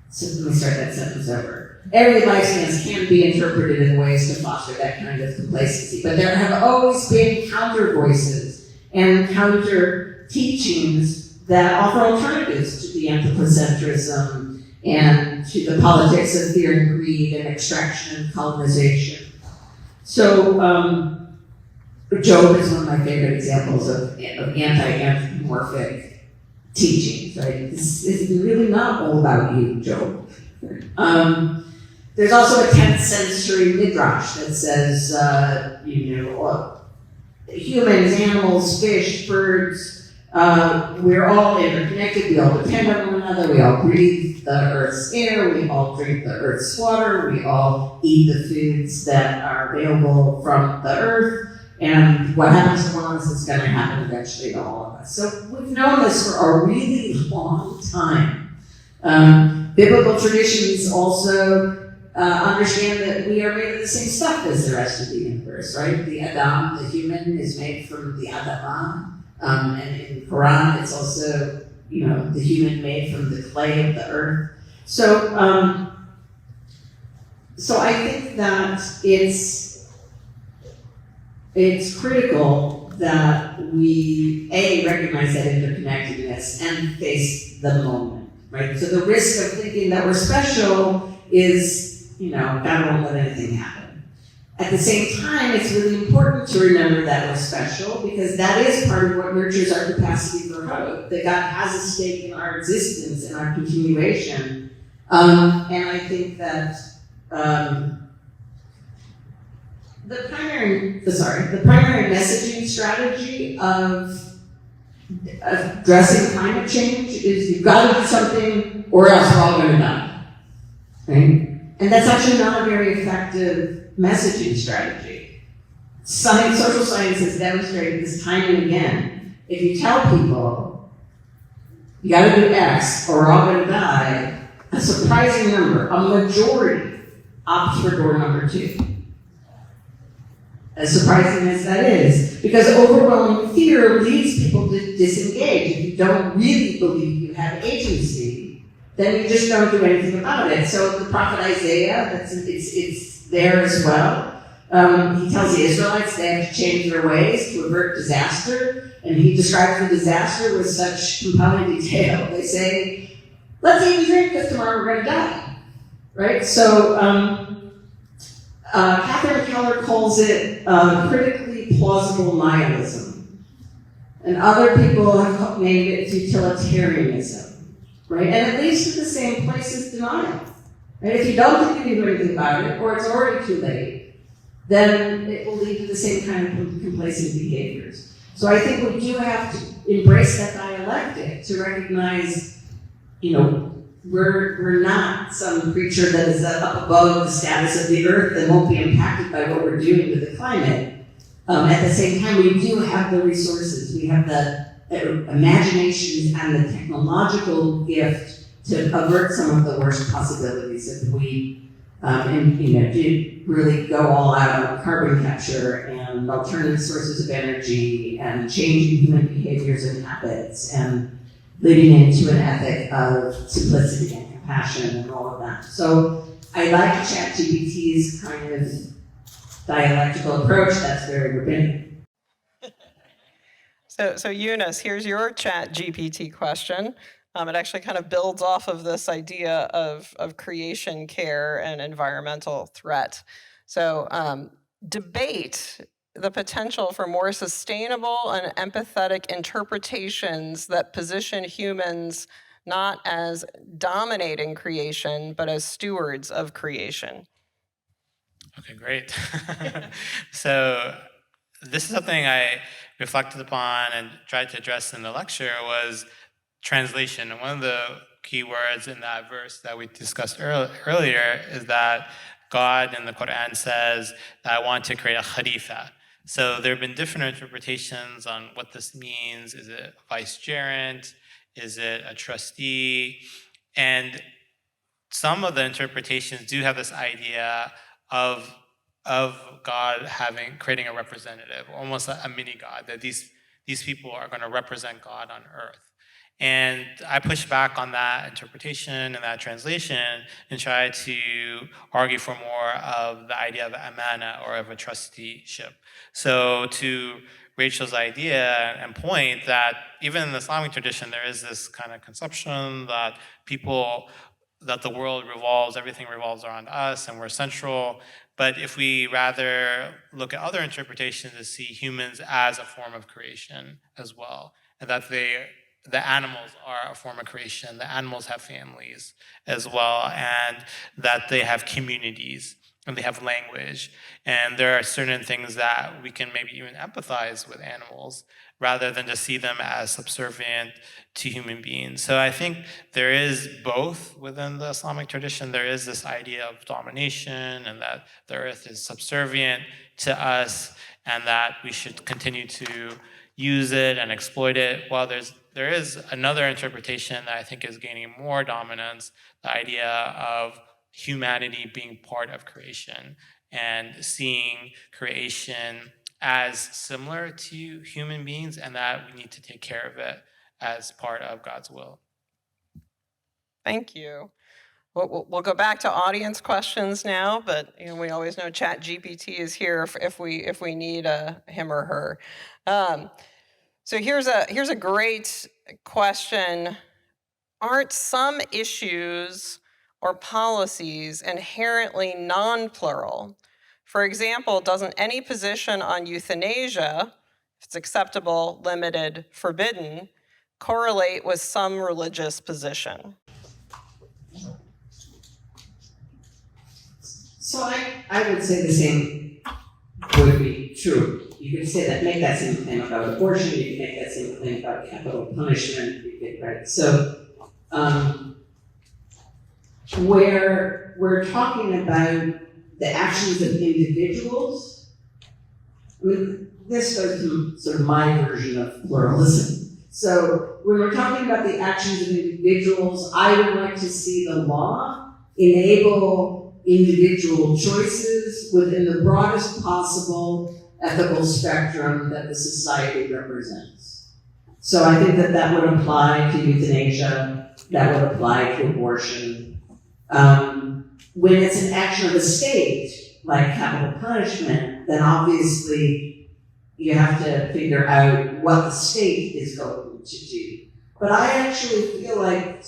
so let me start that sentence over. Every life stance can be interpreted in ways to foster that kind of complacency, but there have always been counter voices and counter teachings that offer alternatives to the anthropocentrism and to the politics of fear and greed and extraction and colonization. So, Job is one of my favorite examples of anti-anthropomorphic teachings, right? This is really not all about you, Job. There's also a 10th century midrash that says, humans, animals, fish, birds, we're all interconnected, we all depend on one another, we all breathe the earth's air, we all drink the earth's water, we all eat the foods that are available from the earth, and what happens to one of us is going to happen eventually to all of us. So we've known this for a really long time. Biblical traditions also understand that we are made of the same stuff as the rest of the universe, right? The Adam, the human, is made from the Adamah. And in the Quran, it's also, the human made from the clay of the earth. So I think that it's critical that we, recognize that interconnectedness and face the moment, right? So the risk of thinking that we're special is, God won't let anything happen. At the same time, it's really important to remember that we're special because that is part of what nurtures our capacity for hope, that God has a stake in our existence and our continuation. And I think that the primary messaging strategy of addressing climate change is you've got to do something or else we're all going to die, right? And that's actually not a very effective messaging strategy. Social science has demonstrated this time and again. If you tell people, you gotta do X or we're all gonna die, a surprising number, a majority, opts for door number 2. As surprising as that is, because overwhelming fear leads people to disengage. If you don't really believe you have agency, then you just don't do anything about it. So the prophet Isaiah, it's there as well. He tells the Israelites they have to change their ways to avert disaster, and he describes the disaster with such compelling detail. They say, let's eat and drink because tomorrow we're going to die, right? So Catherine Keller calls it critically plausible nihilism, and other people have named it utilitarianism. Right? And it leads to the same place as denial. Right? If you don't think you can do anything about it, or it's already too late, then it will lead to the same kind of complacent behaviors. So I think we do have to embrace that dialectic to recognize, we're not some creature that is up above the status of the earth and won't be impacted by what we're doing to the climate. At the same time, we do have the resources. We have the imaginations and the technological gift to avert some of the worst possibilities if we, do really go all out on carbon capture and alternative sources of energy and changing human behaviors and habits and living into an ethic of simplicity and compassion and all of that. So I like ChatGPT's kind of dialectical approach. That's very rabbinic. So Eunice, here's your Chat GPT question. It actually kind of builds off of this idea of creation care and environmental threat. So debate the potential for more sustainable and empathetic interpretations that position humans not as dominating creation, but as stewards of creation. Okay, great. So this is something I reflected upon and tried to address in the lecture was translation. And one of the key words in that verse that we discussed earlier is that God in the Quran says that I want to create a khalifa. So there have been different interpretations on what this means. Is it a vicegerent? Is it a trustee? And some of the interpretations do have this idea of God creating a representative, almost a mini God, that these people are going to represent God on earth. And I push back on that interpretation and that translation and try to argue for more of the idea of amana or of a trusteeship. So to Rachel's idea and point that even in the Islamic tradition, there is this kind of conception that the world revolves, everything revolves around us and we're central. But if we rather look at other interpretations to see humans as a form of creation as well, and that the animals are a form of creation, the animals have families as well, and that they have communities and they have language. And there are certain things that we can maybe even empathize with animals rather than just see them as subservient to human beings. So I think there is both within the Islamic tradition. There is this idea of domination and that the earth is subservient to us and that we should continue to use it and exploit it. While there is another interpretation that I think is gaining more dominance, the idea of humanity being part of creation and seeing creation as similar to human beings and that we need to take care of it as part of God's will. Thank you. We'll go back to audience questions now, but we always know ChatGPT is here if we need him or her. So here's a great question. Aren't some issues or policies inherently non-plural? For example, doesn't any position on euthanasia, if it's acceptable, limited, forbidden, correlate with some religious position? So I would say the same would be true. You could say that, make that same claim about abortion, you can make that same claim about capital punishment, right? So where we're talking about the actions of individuals, I mean, this goes to sort of my version of pluralism. So when we're talking about the actions of individuals, I would like to see the law enable individual choices within the broadest possible ethical spectrum that the society represents. So I think that would apply to euthanasia, that would apply to abortion. When it's an action of the state, like capital punishment, then obviously you have to figure out what the state is going to do. But I actually feel like,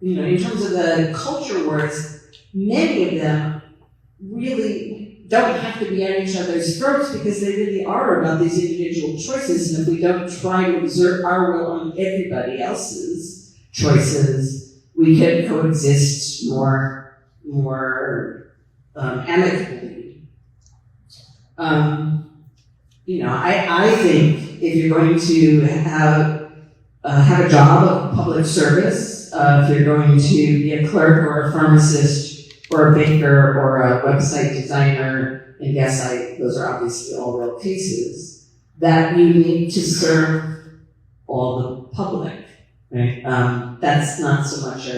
in terms of the culture wars, many of them really don't have to be at each other's throats because they really are about these individual choices. And if we don't try to exert our will on everybody else's choices, we can coexist more amicably. I think if you're going to have a job of public service, if you're going to be a clerk or a pharmacist or a baker or a website designer, and yes, those are obviously all real cases, that you need to serve all the public, right? That's not so much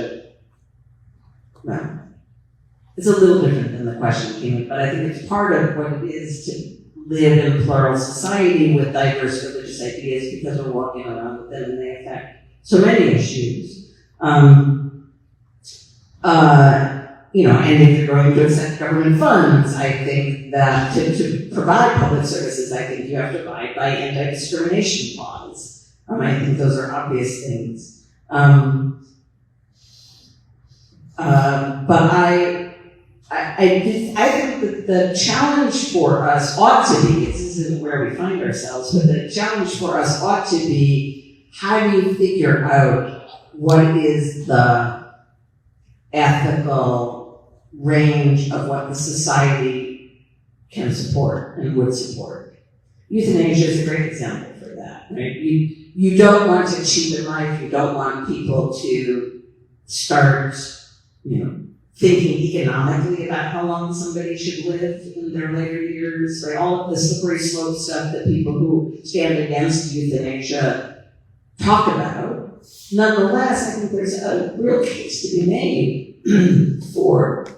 it's a little different than the question came in, but I think it's part of what it is to live in a plural society with diverse religious ideas because we're walking around with them and they affect so many issues. And if you're going to accept government funds, I think that to provide public services, I think you have to abide by anti-discrimination laws. I think those are obvious things. But I think that the challenge for us ought to be, this isn't where we find ourselves, but the challenge for us ought to be, how do you figure out what is the ethical range of what the society can support and would support? Euthanasia is a great example for that, right? You don't want to cheapen life, you don't want people to start, thinking economically about how long somebody should live in their later years, right? All of the slippery slope stuff that people who stand against euthanasia talk about. Nonetheless, I think there's a real case to be made for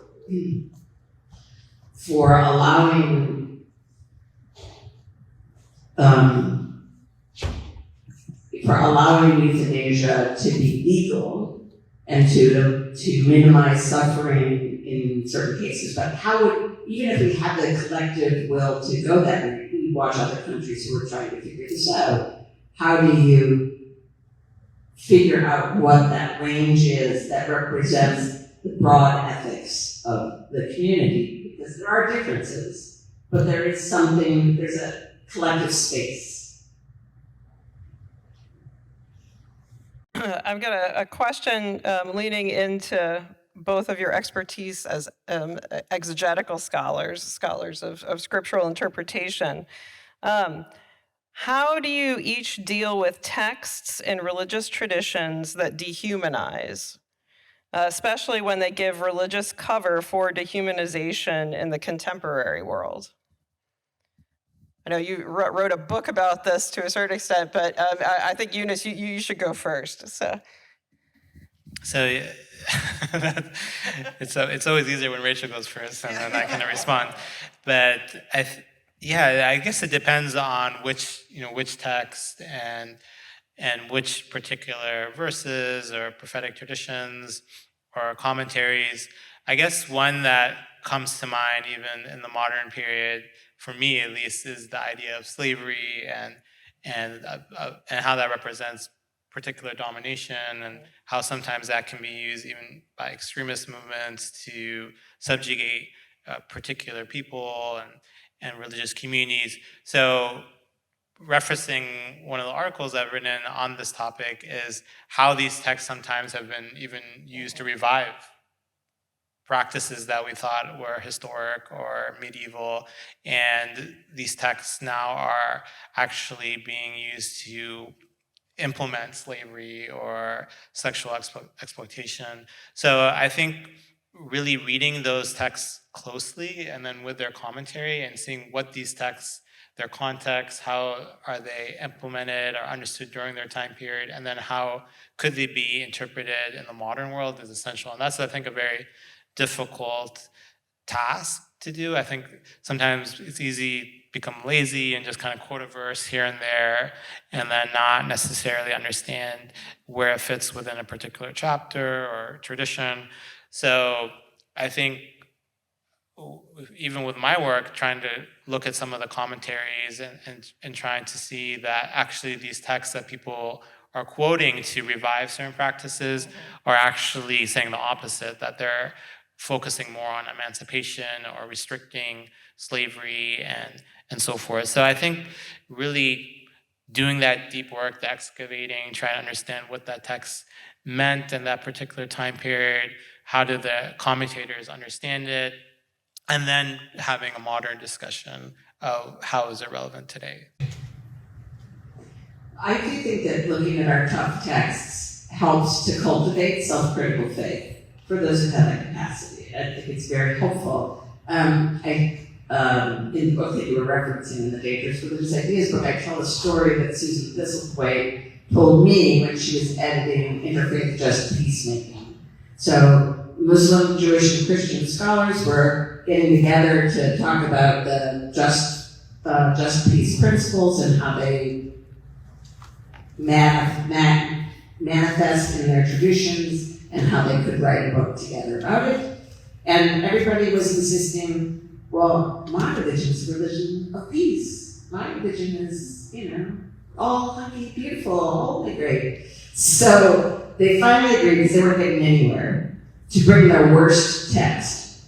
allowing euthanasia to be legal and to minimize suffering in certain cases. But how would, even if we had the collective will to go that way, we watch other countries who are trying to figure this out, how do you figure out what that range is that represents the broad ethics of the community? Because there are differences, but there's a collective space. I've got a question leaning into both of your expertise as exegetical scholars of scriptural interpretation. How do you each deal with texts in religious traditions that dehumanize, especially when they give religious cover for dehumanization in the contemporary world? I know you wrote a book about this to a certain extent, but I think, Eunice, you should go first. So it's always easier when Rachel goes first, and then I kind of respond. But I guess it depends on which text and which particular verses or prophetic traditions or commentaries. I guess one that comes to mind, even in the modern period, for me at least, is the idea of slavery and how that represents particular domination, and how sometimes that can be used even by extremist movements to subjugate particular people and religious communities. So referencing one of the articles I've written on this topic is how these texts sometimes have been even used to revive practices that we thought were historic or medieval, and these texts now are actually being used to implement slavery or sexual exploitation. So I think really reading those texts closely and then with their commentary and seeing what these texts, their context, how are they implemented or understood during their time period, and then how could they be interpreted in the modern world is essential. And that's, I think, a very difficult task to do. I think sometimes it's easy to become lazy and just kind of quote a verse here and there and then not necessarily understand where it fits within a particular chapter or tradition. So I think even with my work, trying to look at some of the commentaries and trying to see that actually these texts that people are quoting to revive certain practices are actually saying the opposite, that they're focusing more on emancipation or restricting slavery and so forth. So I think really doing that deep work, the excavating, trying to understand what that text meant in that particular time period, how did the commentators understand it, and then having a modern discussion of how is it relevant today. I do think that looking at our tough texts helps to cultivate self-critical faith for those who have that capacity. I think it's very helpful. In the book that you were referencing, in the Dangerous Religious Ideas book, I tell a story that Susan Thistlethwaite told me when she was editing Interfaith Just Peacemaking. So Muslim, Jewish, and Christian scholars were getting together to talk about the just peace principles and how they manifest in their traditions, and how they could write a book together about it. And everybody was insisting, well, my religion is a religion of peace. My religion is, all hunky, beautiful, holy, great. So they finally agreed, because they weren't getting anywhere, to bring their worst text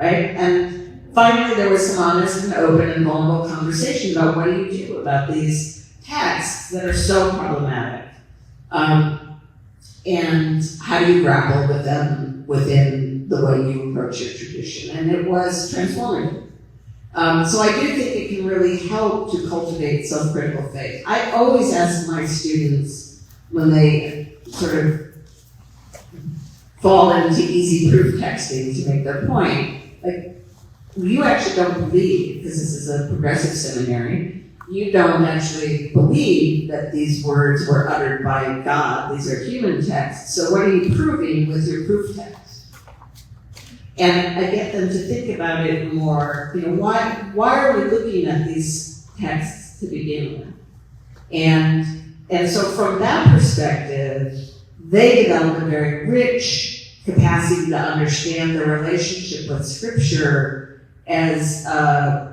right? And finally, there was some honest and open and vulnerable conversation about what do you do about these texts that are so problematic, and how do you grapple with them within the way you approach your tradition. And it was transformative. So I do think it can really help to cultivate self-critical faith. I always ask my students when they sort of fall into easy proof texting to make their point, like, you actually don't believe, because this is a progressive seminary, you don't actually believe that these words were uttered by God. These are human texts. So what are you proving with your proof text? And I get them to think about it more, why are we looking at these texts to begin with? And so from that perspective, they develop a very rich capacity to understand the relationship with Scripture as a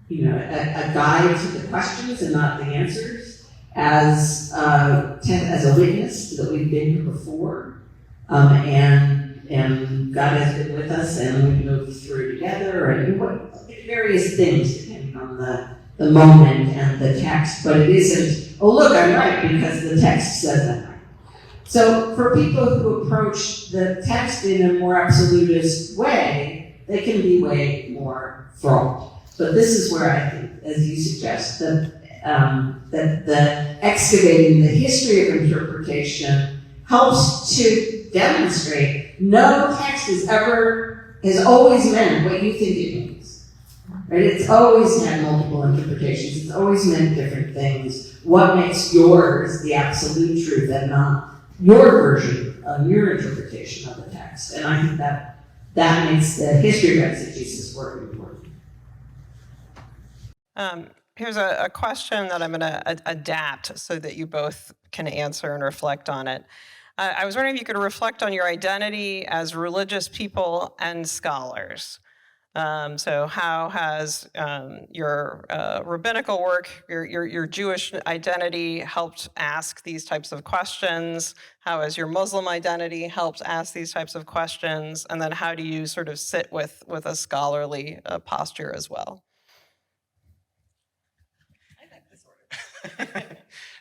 guide to the questions and not the answers, as a witness that we've been here before, and God has been with us, and we moved through together, and various things depending on the moment and the text. But it isn't, oh look, I'm right because the text says that. So for people who approach the text in a more absolutist way, they can be way more fraught. But this is where I think, as you suggest, that the excavating the history of interpretation helps to demonstrate no text has always meant what you think it means. Right? It's always had multiple interpretations. It's always meant different things. What makes yours the absolute truth and not your version of your interpretation of the text? And I think that makes the history of exegesis work important. Here's a question that I'm going to adapt so that you both can answer and reflect on it. I was wondering if you could reflect on your identity as religious people and scholars. So how has your rabbinical work, your Jewish identity helped ask these types of questions? How has your Muslim identity helped ask these types of questions? And then how do you sort of sit with a scholarly posture as well?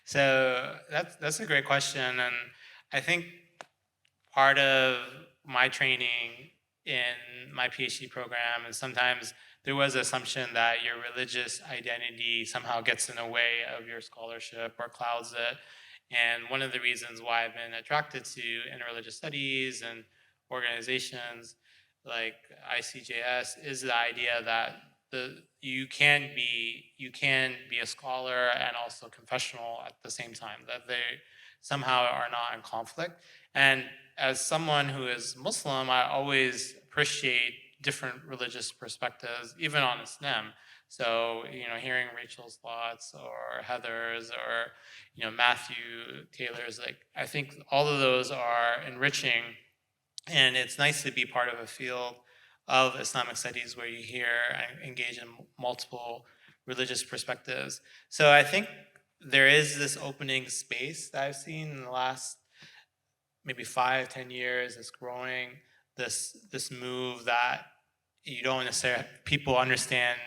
So that's a great question, and I think part of my training in my PhD program, and sometimes there was an assumption that your religious identity somehow gets in the way of your scholarship or clouds it. And one of the reasons why I've been attracted to interreligious studies and organizations like ICJS is the idea that you can be a scholar and also confessional at the same time, that they somehow are not in conflict. And as someone who is Muslim, I always appreciate different religious perspectives, even on Islam. So, hearing Rachel's thoughts or Heather's or, Matthew Taylor's, I think all of those are enriching. And it's nice to be part of a field of Islamic studies where you hear and engage in multiple religious perspectives. So I think there is this opening space that I've seen in the last maybe 5-10 years. It's growing, this move that you don't necessarily, people understand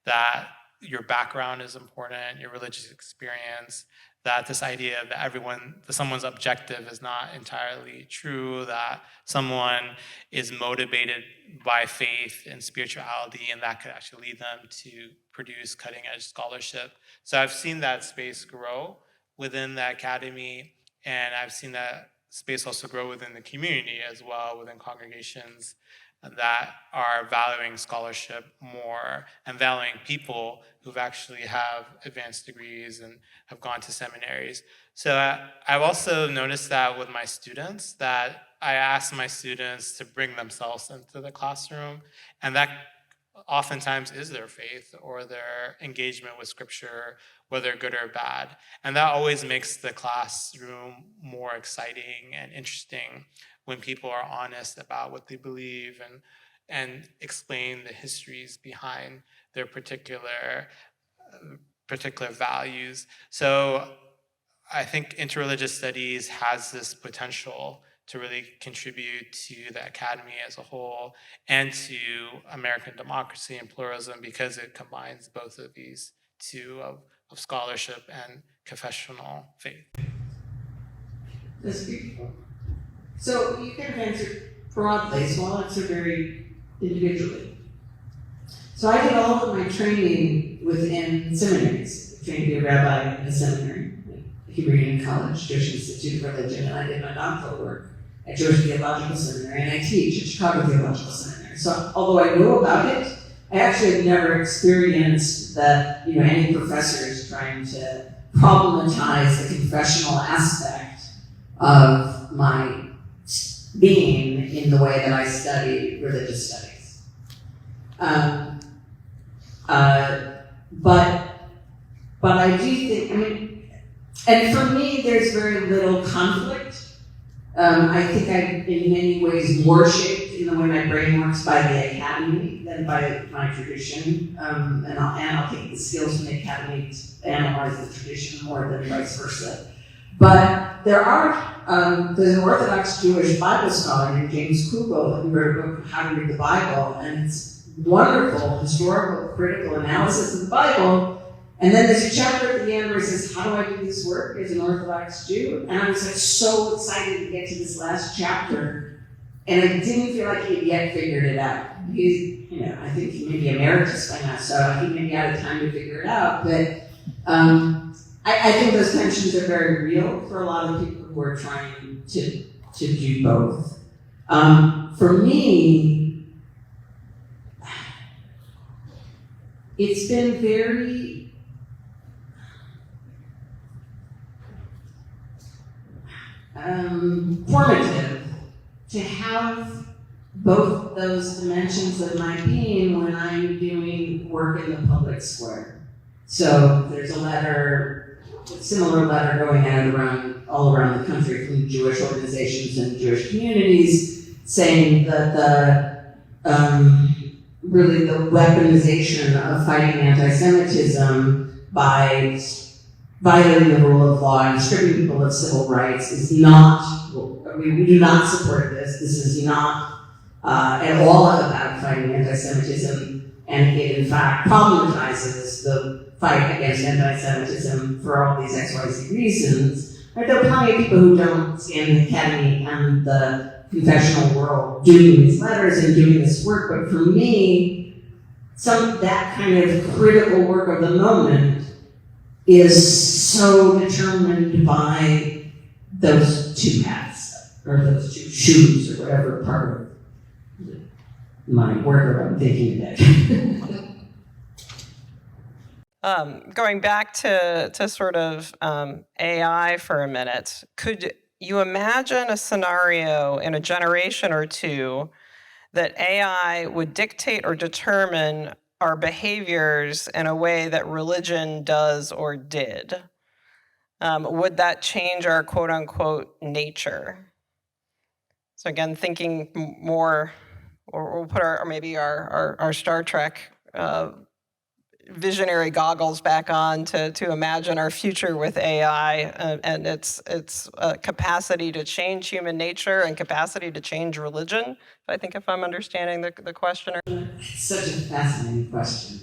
that your background is important, your religious experience, that this idea that someone's objective is not entirely true, that someone is motivated by faith and spirituality, and that could actually lead them to produce cutting-edge scholarship. So I've seen that space grow within the academy, and I've seen that space also grow within the community as well, within congregations that are valuing scholarship more and valuing people who've actually have advanced degrees and have gone to seminaries. So I've also noticed that with my students, that I ask my students to bring themselves into the classroom, and that oftentimes is their faith or their engagement with Scripture, whether good or bad. And that always makes the classroom more exciting and interesting when people are honest about what they believe and explain the histories behind their particular values. So I think interreligious studies has this potential to really contribute to the academy as a whole and to American democracy and pluralism, because it combines both of these two of scholarship and confessional faith. That's beautiful. So you can answer broadly, so I'll answer very individually. So I did all of my training within seminaries. I trained to be a rabbi in a seminary, Hebrew College, Jewish Institute of Religion, and I did my doctoral work at Jewish Theological Seminary, and I teach at Chicago Theological Seminary. So although I know about it, I actually have never experienced that, any professors trying to problematize the confessional aspect of my being in the way that I study religious studies. But I do think, and for me, there's very little conflict. I think I'm in many ways more shaped in the way my brain works by the academy than by my tradition. And I'll take the skills from the academy to analyze the tradition more than vice versa. But there's an Orthodox Jewish Bible scholar named James Kugel who wrote a book, How to Read the Bible, and it's wonderful historical, critical analysis of the Bible. And then there's a chapter at the end where he says, how do I do this work as an Orthodox Jew? And I was so excited to get to this last chapter, and I didn't feel like he had yet figured it out. He's, I think he may be emeritus by now, so he may be out of time to figure it out. But I think those tensions are very real for a lot of people who are trying to do both. For me, it's been very formative to have both those dimensions of my being when I'm doing work in the public square. So there's a similar letter going out all around the country from Jewish organizations and Jewish communities saying that really the weaponization of fighting anti-Semitism by violating the rule of law and stripping people of civil rights is not, we do not support this. This is not at all about fighting anti-Semitism, and it in fact problematizes the fight against anti-Semitism for all these XYZ reasons. Right? There are plenty of people who don't stand the academy and the confessional world doing these letters and doing this work, but for me, that kind of critical work of the moment is so determined by those two hats, or those two shoes, or whatever part of my work I'm thinking today. Going back to sort of AI for a minute, could you imagine a scenario in a generation or two that AI would dictate or determine our behaviors in a way that religion does or did? Would that change our quote-unquote nature? So again, thinking more, or we'll put our Star Trek visionary goggles back on to imagine our future with AI and its capacity to change human nature and capacity to change religion. I think if I'm understanding the question. It's such a fascinating question.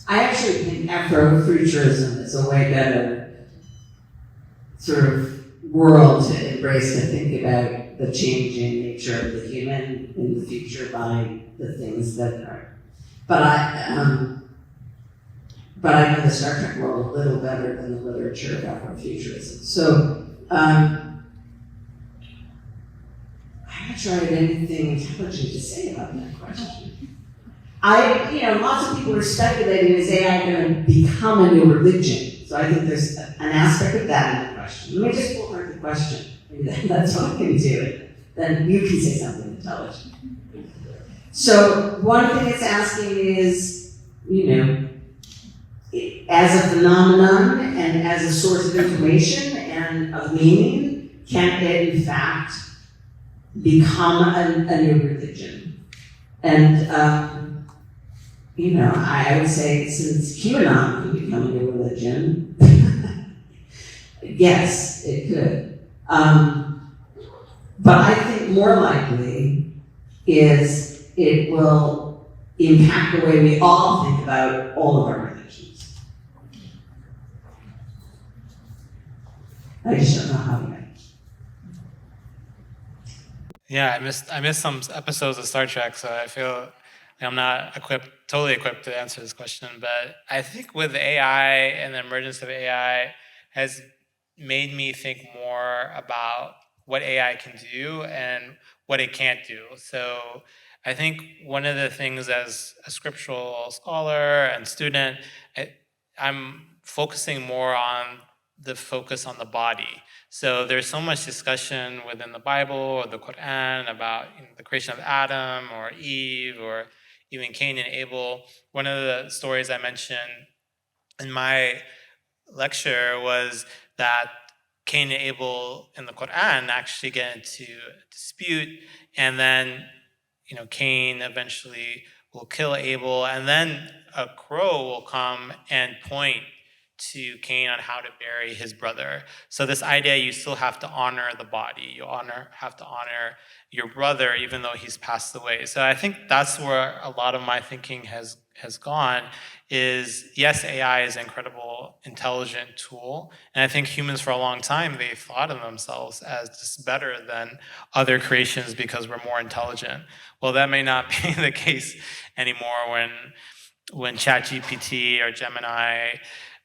I actually think Afrofuturism is a way better sort of world to embrace, to think about the changing nature of the human in the future by the things that are. But I know the Star Trek world a little better than the literature of Afrofuturism. So I'm not sure I have anything intelligent to say about that question. Lots of people are speculating, is AI going to become a new religion? So I think there's an aspect of that in the question. Let me just pull apart the question. Maybe that's what I can do. Then you can say something intelligent. So one thing it's asking is, as a phenomenon and as a source of information and of meaning, can it in fact become a new religion? And, I would say since QAnon can become a new religion, yes, it could. But I think more likely is it will impact the way we all think about all of our religions. I just don't know how to make it. Yeah, I missed some episodes of Star Trek, so I feel like I'm not totally equipped to answer this question. But I think with AI and the emergence of AI has made me think more about what AI can do and what it can't do. So I think one of the things as a scriptural scholar and student, I'm focusing more on the focus on the body. So there's so much discussion within the Bible or the Quran about the creation of Adam or Eve or even Cain and Abel. One of the stories I mentioned in my lecture was that Cain and Abel in the Quran actually get into a dispute, and then Cain eventually will kill Abel, and then a crow will come and point to Cain on how to bury his brother. So this idea, you still have to honor the body. You have to honor your brother, even though he's passed away. So I think that's where a lot of my thinking has gone, is yes, AI is an incredible, intelligent tool. And I think humans for a long time, they thought of themselves as just better than other creations because we're more intelligent. Well, that may not be the case anymore when ChatGPT or Gemini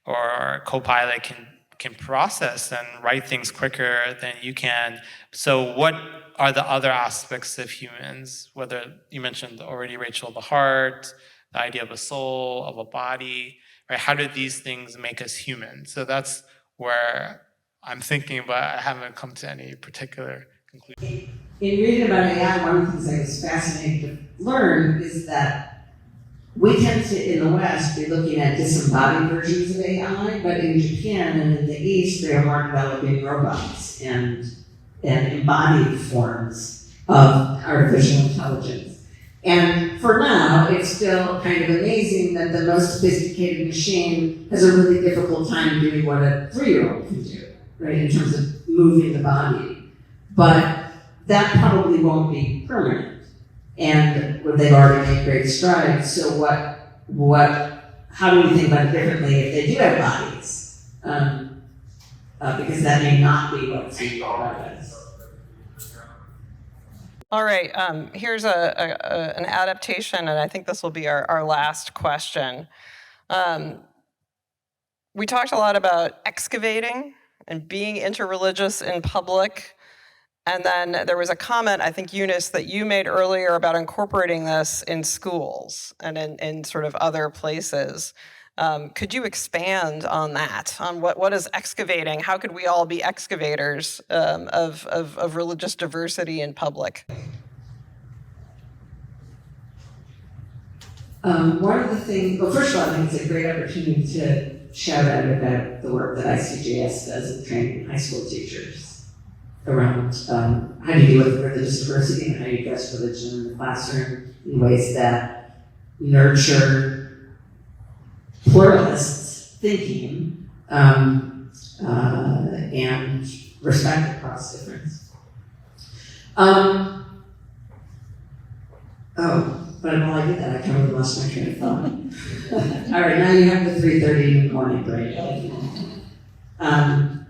or Copilot can process and write things quicker than you can. So what are the other aspects of humans? Whether you mentioned already, Rachel, the heart, the idea of a soul, of a body, right? How do these things make us human? So that's where I'm thinking, but I haven't come to any particular conclusion. In reading about AI, one of the things I was fascinated to learn is that we tend to, in the West, be looking at disembodied versions of AI, but in Japan and in the East, they are more developing robots and embodied forms of artificial intelligence. And for now, it's still kind of amazing that the most sophisticated machine has a really difficult time doing what a 3-year-old can do, right, in terms of moving the body. But that probably won't be permanent. And they've already made great strides. So how do we think about it differently if they do have bodies? Because that may not be what's involved in this. All right, here's an adaptation, and I think this will be our last question. We talked a lot about excavating and being interreligious in public. And then there was a comment, I think, Eunice, that you made earlier about incorporating this in schools and in sort of other places. Could you expand on that, on what is excavating? How could we all be excavators of religious diversity in public? One of the things, well, first of all, I think it's a great opportunity to shout out about the work that ICJS does in training high school teachers around how do you deal with religious diversity and how you address religion in the classroom in ways that nurture pluralist thinking and respect across difference. But while I did that, I kind of lost my train of thought. All right, now you have the 3:30 in the morning break. Can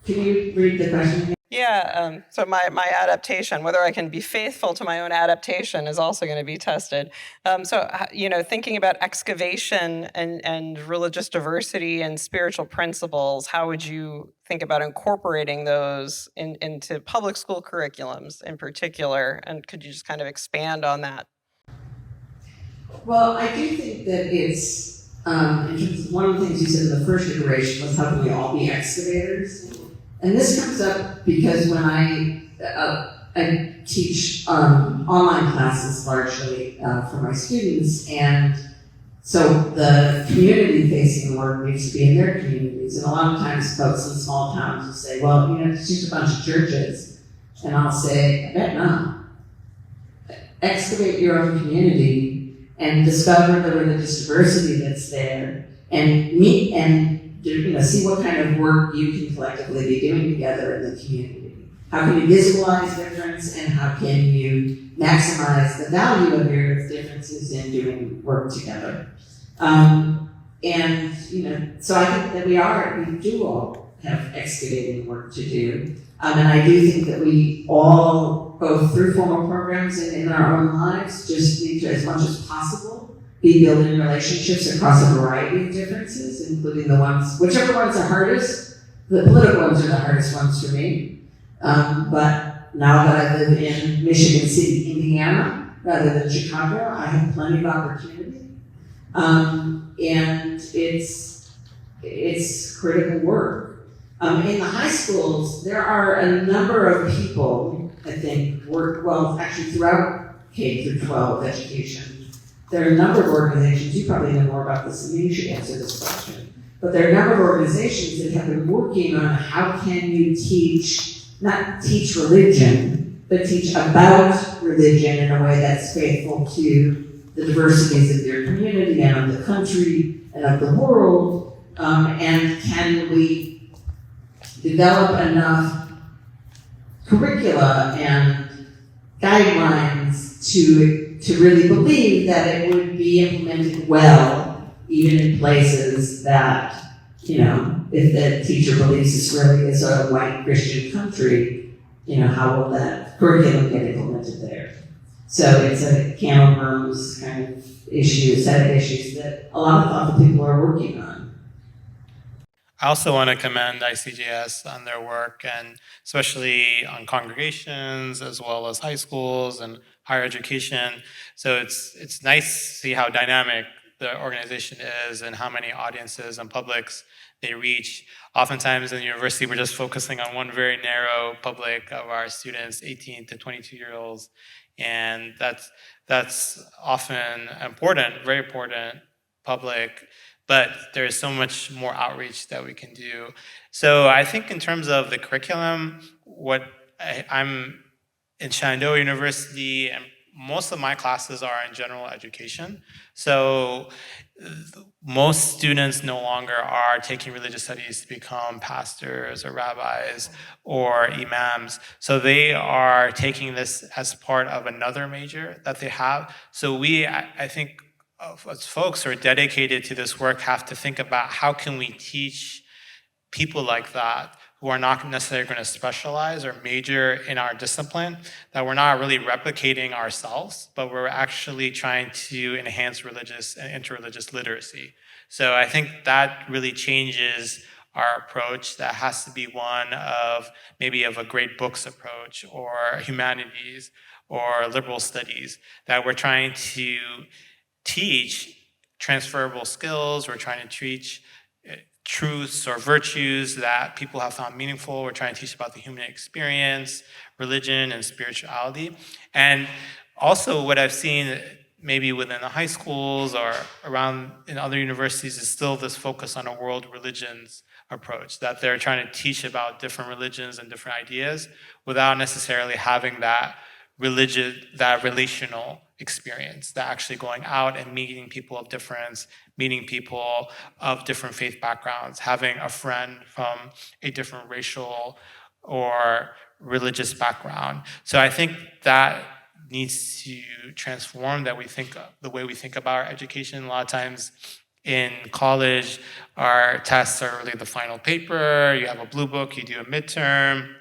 you read the question again? Yeah, so my adaptation, whether I can be faithful to my own adaptation is also going to be tested. Thinking about excavation and religious diversity and spiritual principles, how would you think about incorporating those into public school curriculums in particular? And could you just kind of expand on that? Well, I do think that it's, in terms of one of the things you said in the first iteration was how can we all be excavators? And this comes up because when I teach online classes largely for my students, and so the community-facing work needs to be in their communities. And a lot of times folks in small towns will say, well, it's just a bunch of churches. And I'll say, I bet not. Excavate your own community and discover the religious diversity that's there, and meet and see what kind of work you can collectively be doing together in the community. how can you visualize difference, and how can you maximize the value of your differences in doing work together. And, so I think that we do all have excavating work to do. And I do think that we all, both through formal programs and in our own lives, just need to, as much as possible, be building relationships across a variety of differences, including the ones, whichever ones are hardest. The political ones are the hardest ones for me. But now that I live in Michigan City, Indiana, rather than Chicago, I have plenty of opportunity. And it's critical work. In the high schools, there are a number of people, I think, actually throughout K through 12 education, there are a number of organizations, you probably know more about this than me, you should answer this question, but there are a number of organizations that have been working on how can you not teach religion, but teach about religion in a way that's faithful to the diversities of your community and of the country and of the world, and can we develop enough curricula and guidelines to really believe that it would be implemented well, even in places that, if the teacher believes this really is a white Christian country, how will that curriculum get implemented there? So it's a can of worms kind of set of issues that a lot of thoughtful people are working on. I also want to commend ICJS on their work, and especially on congregations as well as high schools and higher education. So it's nice to see how dynamic the organization is and how many audiences and publics they reach. Oftentimes in the university, we're just focusing on one very narrow public of our students, 18 to 22-year-olds, and that's often important, very important public. But there is so much more outreach that we can do. So I think in terms of the curriculum, I'm in Shenandoah University, and most of my classes are in general education. So most students no longer are taking religious studies to become pastors or rabbis or imams. So they are taking this as part of another major that they have. So I think, as folks who are dedicated to this work, have to think about how can we teach people like that who are not necessarily going to specialize or major in our discipline, that we're not really replicating ourselves, but we're actually trying to enhance religious and interreligious literacy. So I think that really changes our approach. That has to be one of maybe of a great books approach or humanities or liberal studies, that we're trying to teach transferable skills. We're trying to teach truths or virtues that people have found meaningful. We're trying to teach about the human experience, religion, and spirituality. And also what I've seen maybe within the high schools or around in other universities is still this focus on a world religions approach, that they're trying to teach about different religions and different ideas without necessarily having that relational experience, that actually going out and meeting people of difference, meeting people of different faith backgrounds, having a friend from a different racial or religious background. So I think that needs to transform the way we think about our education. A lot of times in college, our tests are really the final paper. You have a blue book, you do a midterm,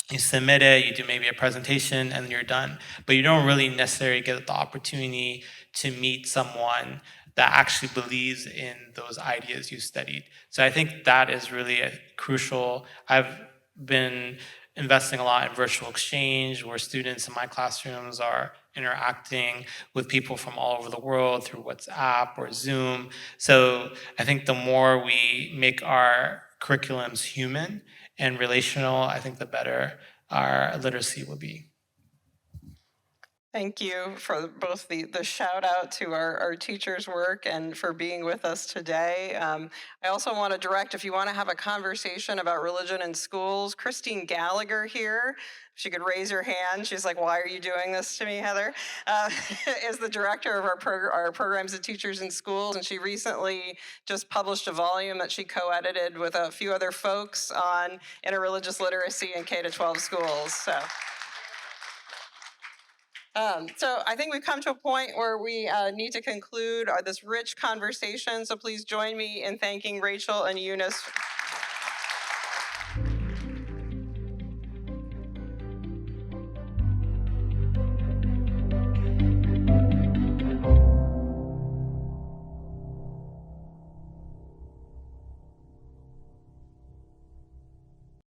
you submit it, you do maybe a presentation, and you're done. But you don't really necessarily get the opportunity to meet someone that actually believes in those ideas you studied. So I think that is really crucial. I've been investing a lot in virtual exchange, where students in my classrooms are interacting with people from all over the world through WhatsApp or Zoom. So I think the more we make our curriculums human and relational, I think the better our literacy will be. Thank you for both the shout out to our teachers' work and for being with us today. I also want to direct, if you want to have a conversation about religion in schools, Christine Gallagher here, if she could raise her hand. She's like, why are you doing this to me, Heather? Is the director of our programs of teachers in schools. And she recently just published a volume that she co-edited with a few other folks on interreligious literacy in K-12 schools. So I think we've come to a point where we need to conclude this rich conversation. So please join me in thanking Rachel and Eunice